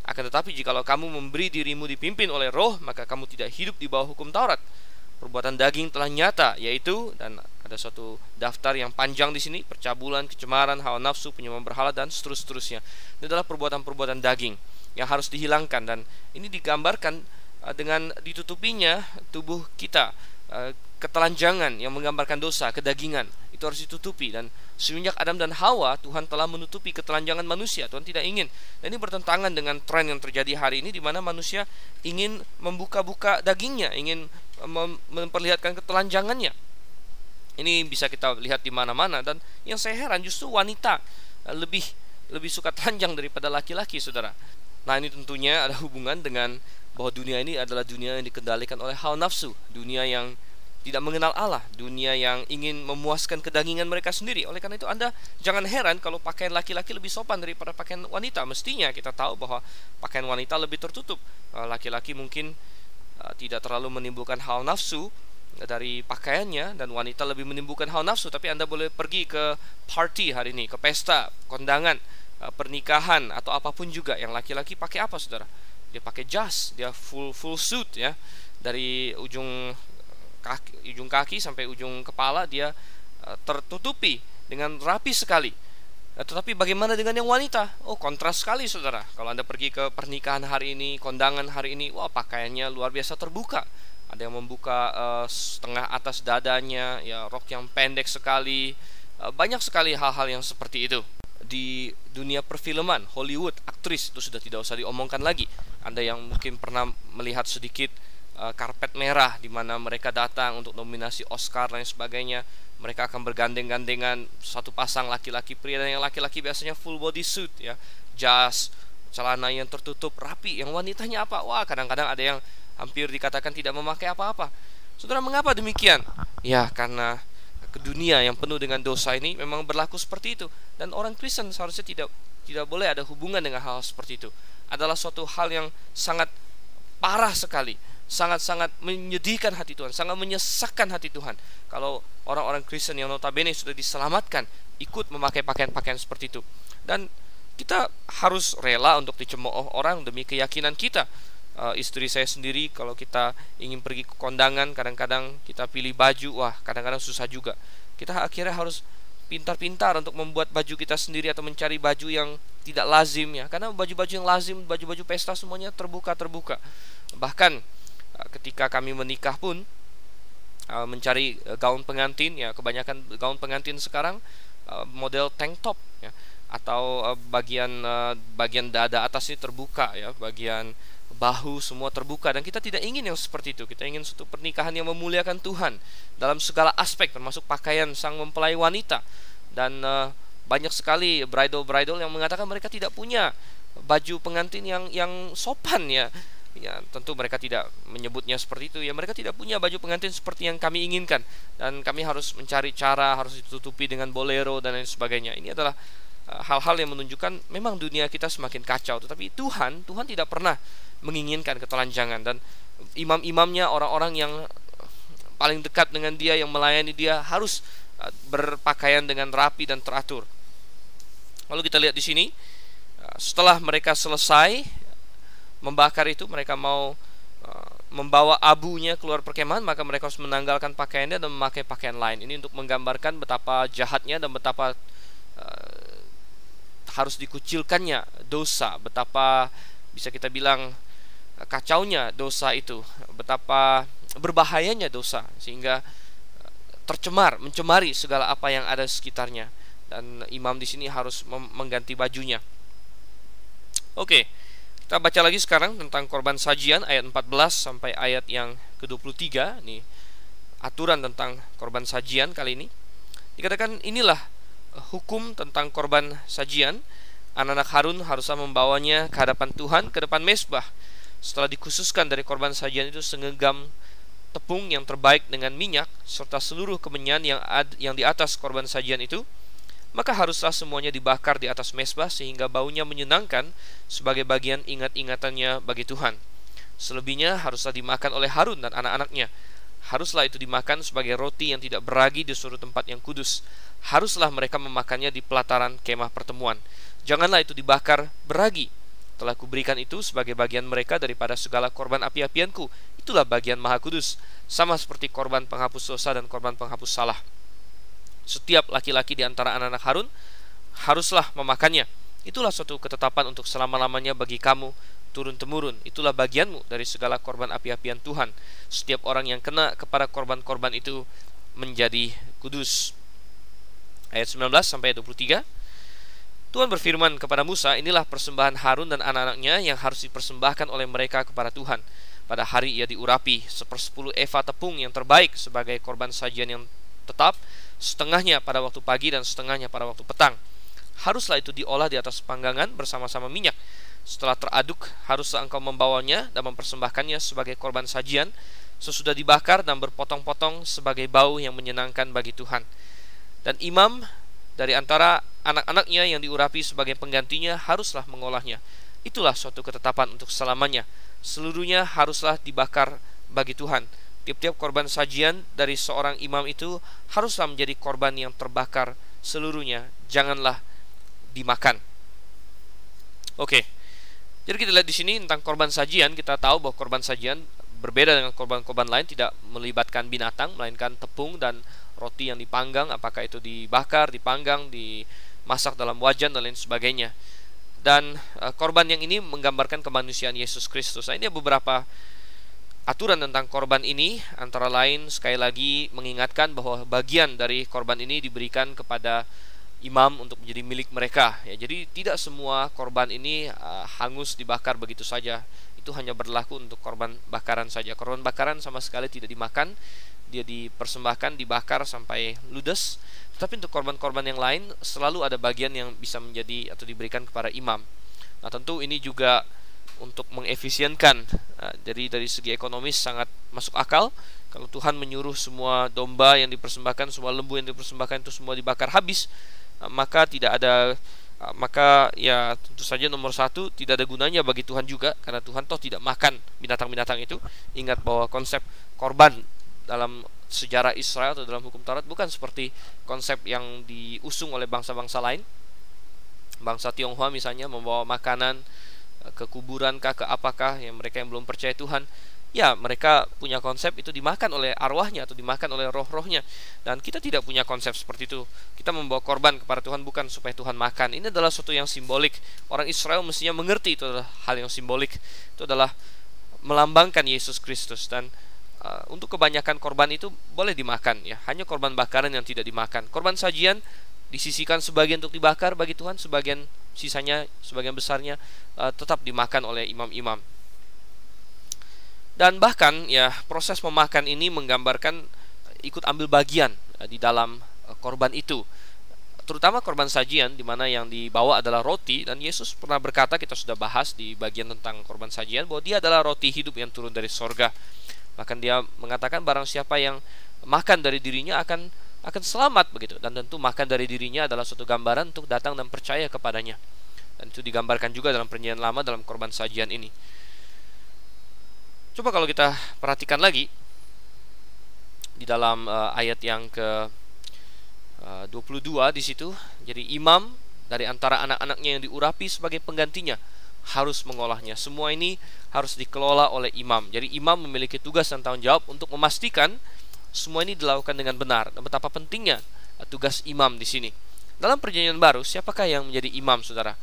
Akan tetapi jikalau kamu memberi dirimu dipimpin oleh roh, maka kamu tidak hidup di bawah hukum Taurat. Perbuatan daging telah nyata, yaitu, dan ada suatu daftar yang panjang di sini: percabulan, kecemaran, hawa nafsu, penyembahan berhala, dan seterusnya. Ini adalah perbuatan-perbuatan daging yang harus dihilangkan, dan ini digambarkan dengan ditutupinya tubuh kita. Ketelanjangan yang menggambarkan dosa, kedagingan, itu harus ditutupi. Dan semenjak Adam dan Hawa, Tuhan telah menutupi ketelanjangan manusia. Tuhan tidak ingin. Dan ini bertentangan dengan tren yang terjadi hari ini, di mana manusia ingin membuka-buka dagingnya, ingin memperlihatkan ketelanjangannya. Ini bisa kita lihat di mana-mana. Dan yang saya heran, justru wanita lebih suka telanjang daripada laki-laki, saudara. Nah, ini tentunya ada hubungan dengan bahwa dunia ini adalah dunia yang dikendalikan oleh hawa nafsu, dunia yang tidak mengenal Allah, dunia yang ingin memuaskan kedagingan mereka sendiri. Oleh karena itu, Anda jangan heran kalau pakaian laki-laki lebih sopan daripada pakaian wanita. Mestinya kita tahu bahwa pakaian wanita lebih tertutup. Laki-laki mungkin tidak terlalu menimbulkan hawa nafsu dari pakaiannya, dan wanita lebih menimbulkan hawa nafsu. Tapi Anda boleh pergi ke party hari ini, ke pesta, kondangan, pernikahan, atau apapun juga. Yang laki-laki pakai apa, saudara? Dia pakai jas, dia full suit, ya. Dari ujung kaki sampai ujung kepala dia tertutupi dengan rapi sekali. Tetapi bagaimana dengan yang wanita? Oh, kontras sekali, saudara. Kalau Anda pergi ke pernikahan hari ini, kondangan hari ini, wah, pakaiannya luar biasa terbuka. Ada yang membuka setengah atas dadanya, ya, rok yang pendek sekali. Banyak sekali hal-hal yang seperti itu. Di dunia perfilman, Hollywood, aktris itu sudah tidak usah diomongkan lagi. Anda yang mungkin pernah melihat sedikit karpet merah di mana mereka datang untuk nominasi Oscar dan sebagainya, mereka akan bergandeng-gandengan, satu pasang laki-laki pria, dan yang laki-laki biasanya full body suit, ya, jas, celana yang tertutup rapi. Yang wanitanya apa? Wah, kadang-kadang ada yang hampir dikatakan tidak memakai apa-apa. Saudara, mengapa demikian? Ya, karena dunia yang penuh dengan dosa ini memang berlaku seperti itu. Dan orang Kristen seharusnya tidak boleh ada hubungan dengan hal seperti itu. Adalah suatu hal yang sangat parah sekali, sangat-sangat menyedihkan hati Tuhan, sangat menyesakkan hati Tuhan kalau orang-orang Kristen yang notabene sudah diselamatkan ikut memakai pakaian-pakaian seperti itu. Dan kita harus rela untuk dicemooh orang demi keyakinan kita. istri saya sendiri, kalau kita ingin pergi ke kondangan, kadang-kadang kita pilih baju, wah kadang-kadang susah juga. Kita akhirnya harus pintar-pintar untuk membuat baju kita sendiri atau mencari baju yang tidak lazim ya, karena baju-baju yang lazim, baju-baju pesta semuanya terbuka. Bahkan ketika kami menikah pun mencari gaun pengantin ya, kebanyakan gaun pengantin sekarang model tank top ya, atau bagian dada atas ini terbuka ya, bagian bahu semua terbuka, dan kita tidak ingin yang seperti itu. Kita ingin suatu pernikahan yang memuliakan Tuhan dalam segala aspek, termasuk pakaian sang mempelai wanita. Dan banyak sekali bridal yang mengatakan mereka tidak punya baju pengantin yang sopan ya. Ya, tentu mereka tidak menyebutnya seperti itu ya, mereka tidak punya baju pengantin seperti yang kami inginkan, dan kami harus mencari cara, harus ditutupi dengan bolero dan lain sebagainya. Ini adalah hal-hal yang menunjukkan memang dunia kita semakin kacau. Tetapi Tuhan tidak pernah menginginkan ketelanjangan, dan imam-imamnya, orang-orang yang paling dekat dengan dia, yang melayani dia, harus berpakaian dengan rapi dan teratur. Lalu kita lihat di sini, setelah mereka selesai membakar itu, mereka mau membawa abunya keluar perkemahan, maka mereka harus menanggalkan pakaiannya dan memakai pakaian lain. Ini untuk menggambarkan betapa jahatnya dan betapa harus dikucilkannya dosa, betapa bisa kita bilang kacaunya dosa itu, betapa berbahayanya dosa, sehingga mencemari segala apa yang ada sekitarnya. Dan imam di sini harus mengganti bajunya. Oke. Kita baca lagi sekarang tentang korban sajian ayat 14 sampai ayat yang ke-23. Ini aturan tentang korban sajian kali ini. Dikatakan inilah hukum tentang korban sajian. Anak-anak Harun haruslah membawanya ke hadapan Tuhan, ke depan mezbah. Setelah dikhususkan dari korban sajian itu segenggam tepung yang terbaik dengan minyak, serta seluruh kemenyan yang di atas korban sajian itu, maka haruslah semuanya dibakar di atas mezbah sehingga baunya menyenangkan sebagai bagian ingat-ingatannya bagi Tuhan. Selebihnya haruslah dimakan oleh Harun dan anak-anaknya. Haruslah itu dimakan sebagai roti yang tidak beragi di seluruh tempat yang kudus. Haruslah mereka memakannya di pelataran kemah pertemuan. Janganlah itu dibakar beragi. Telah kuberikan itu sebagai bagian mereka daripada segala korban api-apianku. Itulah bagian maha kudus, sama seperti korban penghapus dosa dan korban penghapus salah. Setiap laki-laki di antara anak-anak Harun haruslah memakannya. Itulah suatu ketetapan untuk selama-lamanya bagi kamu turun-temurun. Itulah bagianmu dari segala korban api-apian Tuhan. Setiap orang yang kena kepada korban-korban itu menjadi kudus. Ayat 19 sampai 23. Tuhan berfirman kepada Musa, inilah persembahan Harun dan anak-anaknya yang harus dipersembahkan oleh mereka kepada Tuhan. Pada hari ia diurapi 1/10 eva tepung yang terbaik sebagai korban sajian yang tetap, setengahnya pada waktu pagi dan setengahnya pada waktu petang. Haruslah itu diolah di atas panggangan bersama-sama minyak. Setelah teraduk, haruslah engkau membawanya dan mempersembahkannya sebagai korban sajian, sesudah dibakar dan berpotong-potong sebagai bau yang menyenangkan bagi Tuhan. Dan imam dari antara anak-anaknya yang diurapi sebagai penggantinya haruslah mengolahnya. Itulah suatu ketetapan untuk selamanya. Seluruhnya haruslah dibakar bagi Tuhan. Tiap-tiap korban sajian dari seorang imam itu haruslah menjadi korban yang terbakar seluruhnya, janganlah dimakan. Oke. Jadi kita lihat di sini tentang korban sajian. Kita tahu bahwa korban sajian berbeda dengan korban-korban lain, tidak melibatkan binatang, melainkan tepung dan roti yang dipanggang, apakah itu dibakar, dipanggang, dimasak dalam wajan dan lain sebagainya. Dan korban yang ini menggambarkan kemanusiaan Yesus Kristus. Nah, ini beberapa aturan tentang korban ini, antara lain sekali lagi mengingatkan bahwa bagian dari korban ini diberikan kepada imam untuk menjadi milik mereka ya. Jadi tidak semua korban ini hangus dibakar begitu saja. Itu hanya berlaku untuk korban bakaran saja. Korban bakaran sama sekali tidak dimakan, dia dipersembahkan, dibakar sampai ludes. Tetapi untuk korban-korban yang lain selalu ada bagian yang bisa menjadi atau diberikan kepada imam. Nah, tentu ini juga untuk mengefisienkan. Jadi dari segi ekonomis sangat masuk akal. Kalau Tuhan menyuruh semua domba yang dipersembahkan, semua lembu yang dipersembahkan itu semua dibakar habis, maka tidak ada, maka ya tentu saja nomor satu tidak ada gunanya bagi Tuhan juga, karena Tuhan toh tidak makan binatang-binatang itu. Ingat bahwa konsep korban dalam sejarah Israel atau dalam hukum Taurat bukan seperti konsep yang diusung oleh bangsa-bangsa lain. Bangsa Tionghoa misalnya membawa makanan ke kuburan kah, ke apakah, yang mereka yang belum percaya Tuhan, ya mereka punya konsep itu dimakan oleh arwahnya atau dimakan oleh roh-rohnya. Dan kita tidak punya konsep seperti itu. Kita membawa korban kepada Tuhan bukan supaya Tuhan makan. Ini adalah sesuatu yang simbolik. Orang Israel mestinya mengerti itu adalah hal yang simbolik. Itu adalah melambangkan Yesus Kristus. Dan untuk kebanyakan korban itu boleh dimakan, ya. Hanya korban bakaran yang tidak dimakan. Korban sajian disisihkan sebagian untuk dibakar bagi Tuhan, sebagian sisanya, sebagian besarnya tetap dimakan oleh imam-imam. Dan bahkan ya proses memakan ini menggambarkan ikut ambil bagian di dalam korban itu, terutama korban sajian, di mana yang dibawa adalah roti. Dan Yesus pernah berkata, kita sudah bahas di bagian tentang korban sajian, bahwa dia adalah roti hidup yang turun dari sorga. Bahkan dia mengatakan barang siapa yang makan dari dirinya akan selamat begitu. Dan tentu makan dari dirinya adalah suatu gambaran untuk datang dan percaya kepadanya. Dan itu digambarkan juga dalam Perjanjian Lama dalam korban sajian ini. Coba kalau kita perhatikan lagi di dalam ayat yang ke 22 di situ. Jadi imam dari antara anak-anaknya yang diurapi sebagai penggantinya harus mengolahnya. Semua ini harus dikelola oleh imam. Jadi imam memiliki tugas dan tanggung jawab untuk memastikan semua ini dilakukan dengan benar. Dan betapa pentingnya tugas imam di sini. Dalam Perjanjian Baru, siapakah yang menjadi imam, saudara?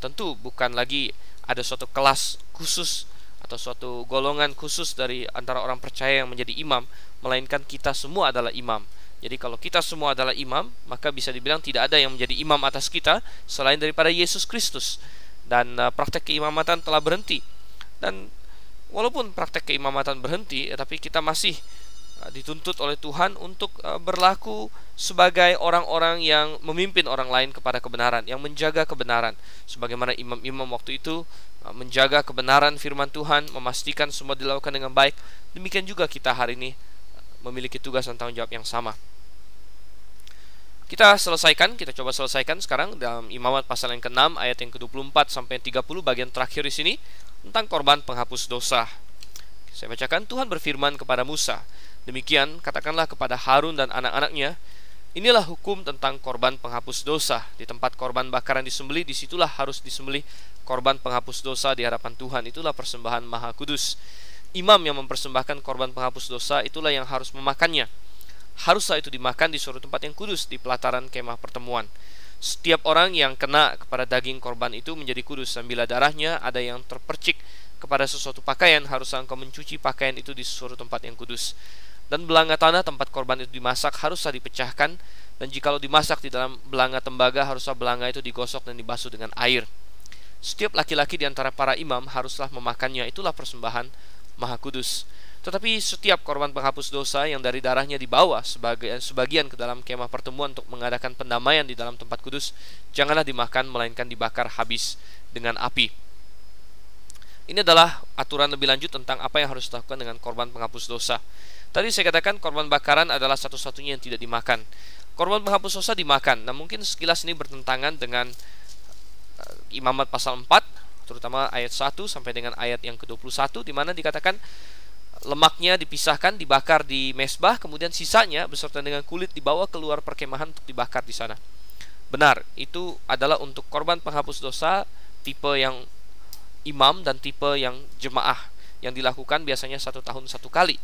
Tentu bukan lagi ada suatu kelas khusus atau suatu golongan khusus dari antara orang percaya yang menjadi imam, melainkan kita semua adalah imam. Jadi kalau kita semua adalah imam, maka bisa dibilang tidak ada yang menjadi imam atas kita selain daripada Yesus Kristus. Dan praktek keimamatan telah berhenti. Dan walaupun praktek keimamatan berhenti, tapi kita masih dituntut oleh Tuhan untuk berlaku sebagai orang-orang yang memimpin orang lain kepada kebenaran, yang menjaga kebenaran. Sebagaimana imam-imam waktu itu menjaga kebenaran firman Tuhan, memastikan semua dilakukan dengan baik, demikian juga kita hari ini memiliki tugas dan tanggung jawab yang sama. Kita coba selesaikan sekarang dalam Imamat pasal yang ke-6 ayat yang ke-24 sampai 30, bagian terakhir di sini tentang korban penghapus dosa. Saya bacakan, Tuhan berfirman kepada Musa, demikian katakanlah kepada Harun dan anak-anaknya, inilah hukum tentang korban penghapus dosa. Di tempat korban bakaran disembelih, disitulah harus disembelih korban penghapus dosa di hadapan Tuhan. Itulah persembahan maha kudus. Imam yang mempersembahkan korban penghapus dosa, itulah yang harus memakannya. Haruslah itu dimakan di suatu tempat yang kudus, di pelataran kemah pertemuan. Setiap orang yang kena kepada daging korban itu menjadi kudus. Dan bila darahnya ada yang terpercik kepada sesuatu pakaian, haruslah engkau mencuci pakaian itu di suatu tempat yang kudus. Dan belanga tanah tempat korban itu dimasak haruslah dipecahkan. Dan jikalau dimasak di dalam belanga tembaga, haruslah belanga itu digosok dan dibasuh dengan air. Setiap laki-laki di antara para imam haruslah memakannya. Itulah persembahan maha kudus. Tetapi setiap korban penghapus dosa yang dari darahnya dibawa sebagian ke dalam kemah pertemuan untuk mengadakan pendamaian di dalam tempat kudus, janganlah dimakan, melainkan dibakar habis dengan api. Ini adalah aturan lebih lanjut tentang apa yang harus dilakukan dengan korban penghapus dosa. Tadi saya katakan korban bakaran adalah satu-satunya yang tidak dimakan. Korban penghapus dosa dimakan. Nah, mungkin sekilas ini bertentangan dengan Imamat pasal 4, terutama ayat 1 sampai dengan ayat yang ke-21, di mana dikatakan lemaknya dipisahkan, dibakar di mezbah, kemudian sisanya beserta dengan kulit dibawa keluar perkemahan untuk dibakar di sana. Benar, itu adalah untuk korban penghapus dosa tipe yang imam dan tipe yang jemaah, yang dilakukan biasanya 1 tahun 1 kali.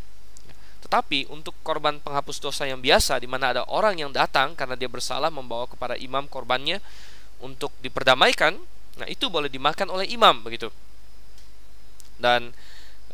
Tetapi untuk korban penghapus dosa yang biasa, di mana ada orang yang datang karena dia bersalah, membawa kepada imam korbannya untuk diperdamaikan, nah itu boleh dimakan oleh imam begitu. Dan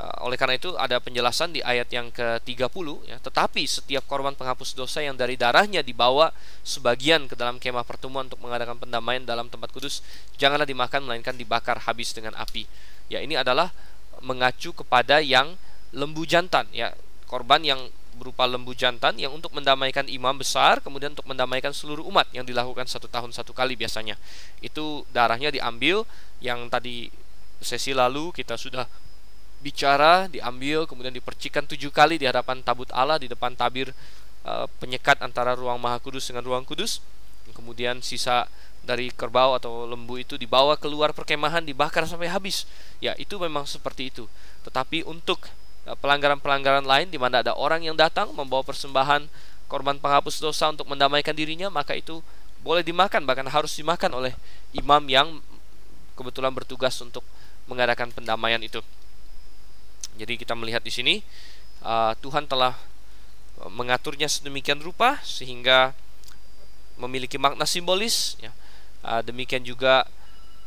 oleh karena itu ada penjelasan di ayat yang ke-30, ya, tetapi setiap korban penghapus dosa yang dari darahnya dibawa sebagian ke dalam kemah pertemuan untuk mengadakan pendamaian dalam tempat kudus, janganlah dimakan, melainkan dibakar habis dengan api. Ya, ini adalah mengacu kepada yang lembu jantan, ya, korban yang berupa lembu jantan yang untuk mendamaikan imam besar, kemudian untuk mendamaikan seluruh umat, yang dilakukan 1 tahun 1 kali biasanya. Itu darahnya diambil, yang tadi sesi lalu kita sudah bicara, diambil kemudian dipercikan 7 kali di hadapan tabut Allah, di depan tabir penyekat antara ruang maha kudus dengan ruang kudus. Kemudian sisa dari kerbau atau lembu itu dibawa keluar perkemahan, dibakar sampai habis. Ya, itu memang seperti itu. Tetapi untuk pelanggaran-pelanggaran lain, di mana ada orang yang datang membawa persembahan korban penghapus dosa untuk mendamaikan dirinya, maka itu boleh dimakan, bahkan harus dimakan oleh imam yang kebetulan bertugas untuk mengadakan pendamaian itu. Jadi kita melihat di sini Tuhan telah mengaturnya sedemikian rupa sehingga memiliki makna simbolis, ya. Demikian juga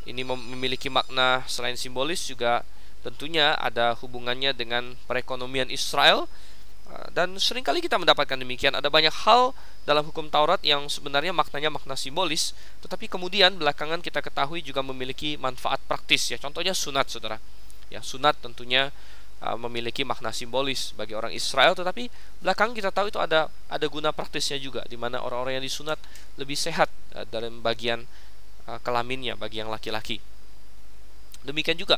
ini memiliki makna selain simbolis juga tentunya ada hubungannya dengan perekonomian Israel. Dan seringkali kita mendapatkan demikian. Ada banyak hal dalam hukum Taurat yang sebenarnya maknanya makna simbolis, tetapi kemudian belakangan kita ketahui juga memiliki manfaat praktis, ya. Contohnya sunat, saudara. Ya, sunat tentunya memiliki makna simbolis bagi orang Israel, tetapi belakangan kita tahu itu ada guna praktisnya juga, di mana orang-orang yang disunat lebih sehat dalam bagian kelaminnya bagi yang laki-laki. Demikian juga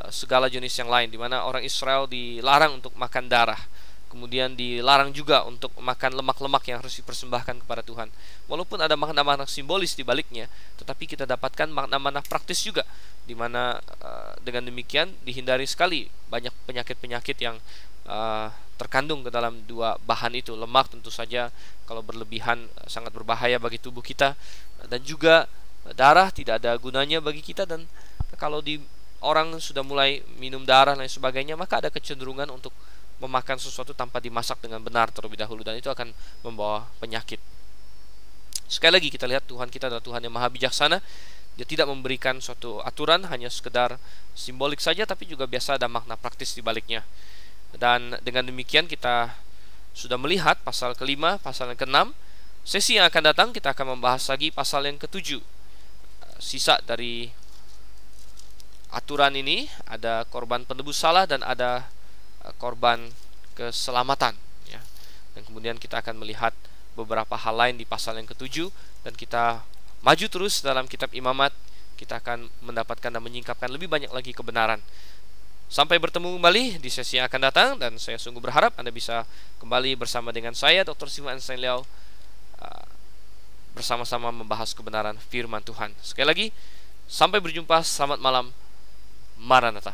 segala jenis yang lain, di mana orang Israel dilarang untuk makan darah. Kemudian dilarang juga untuk makan lemak-lemak yang harus dipersembahkan kepada Tuhan. Walaupun ada makna-makna simbolis di baliknya, tetapi kita dapatkan makna-makna praktis juga, di mana dengan demikian dihindari sekali banyak penyakit-penyakit yang terkandung ke dalam dua bahan itu. Lemak tentu saja kalau berlebihan sangat berbahaya bagi tubuh kita, dan juga darah tidak ada gunanya bagi kita. Dan kalau orang sudah mulai minum darah dan sebagainya, maka ada kecenderungan untuk memakan sesuatu tanpa dimasak dengan benar terlebih dahulu, dan itu akan membawa penyakit. Sekali lagi kita lihat Tuhan kita adalah Tuhan yang maha bijaksana. Dia tidak memberikan suatu aturan hanya sekedar simbolik saja, tapi juga biasa ada makna praktis di baliknya. Dan dengan demikian kita sudah melihat pasal kelima, pasal yang keenam. Sesi yang akan datang kita akan membahas lagi pasal yang ketujuh. Sisa dari aturan ini ada korban penebus salah dan ada korban keselamatan, ya. Dan kemudian kita akan melihat beberapa hal lain di pasal yang ketujuh, dan kita maju terus dalam kitab Imamat. Kita akan mendapatkan dan menyingkapkan lebih banyak lagi kebenaran. Sampai bertemu kembali di sesi yang akan datang, dan saya sungguh berharap Anda bisa kembali bersama dengan saya, Dr. Siva Einstein Liao, bersama-sama membahas kebenaran firman Tuhan. Sekali lagi, sampai berjumpa, selamat malam, Maranatha.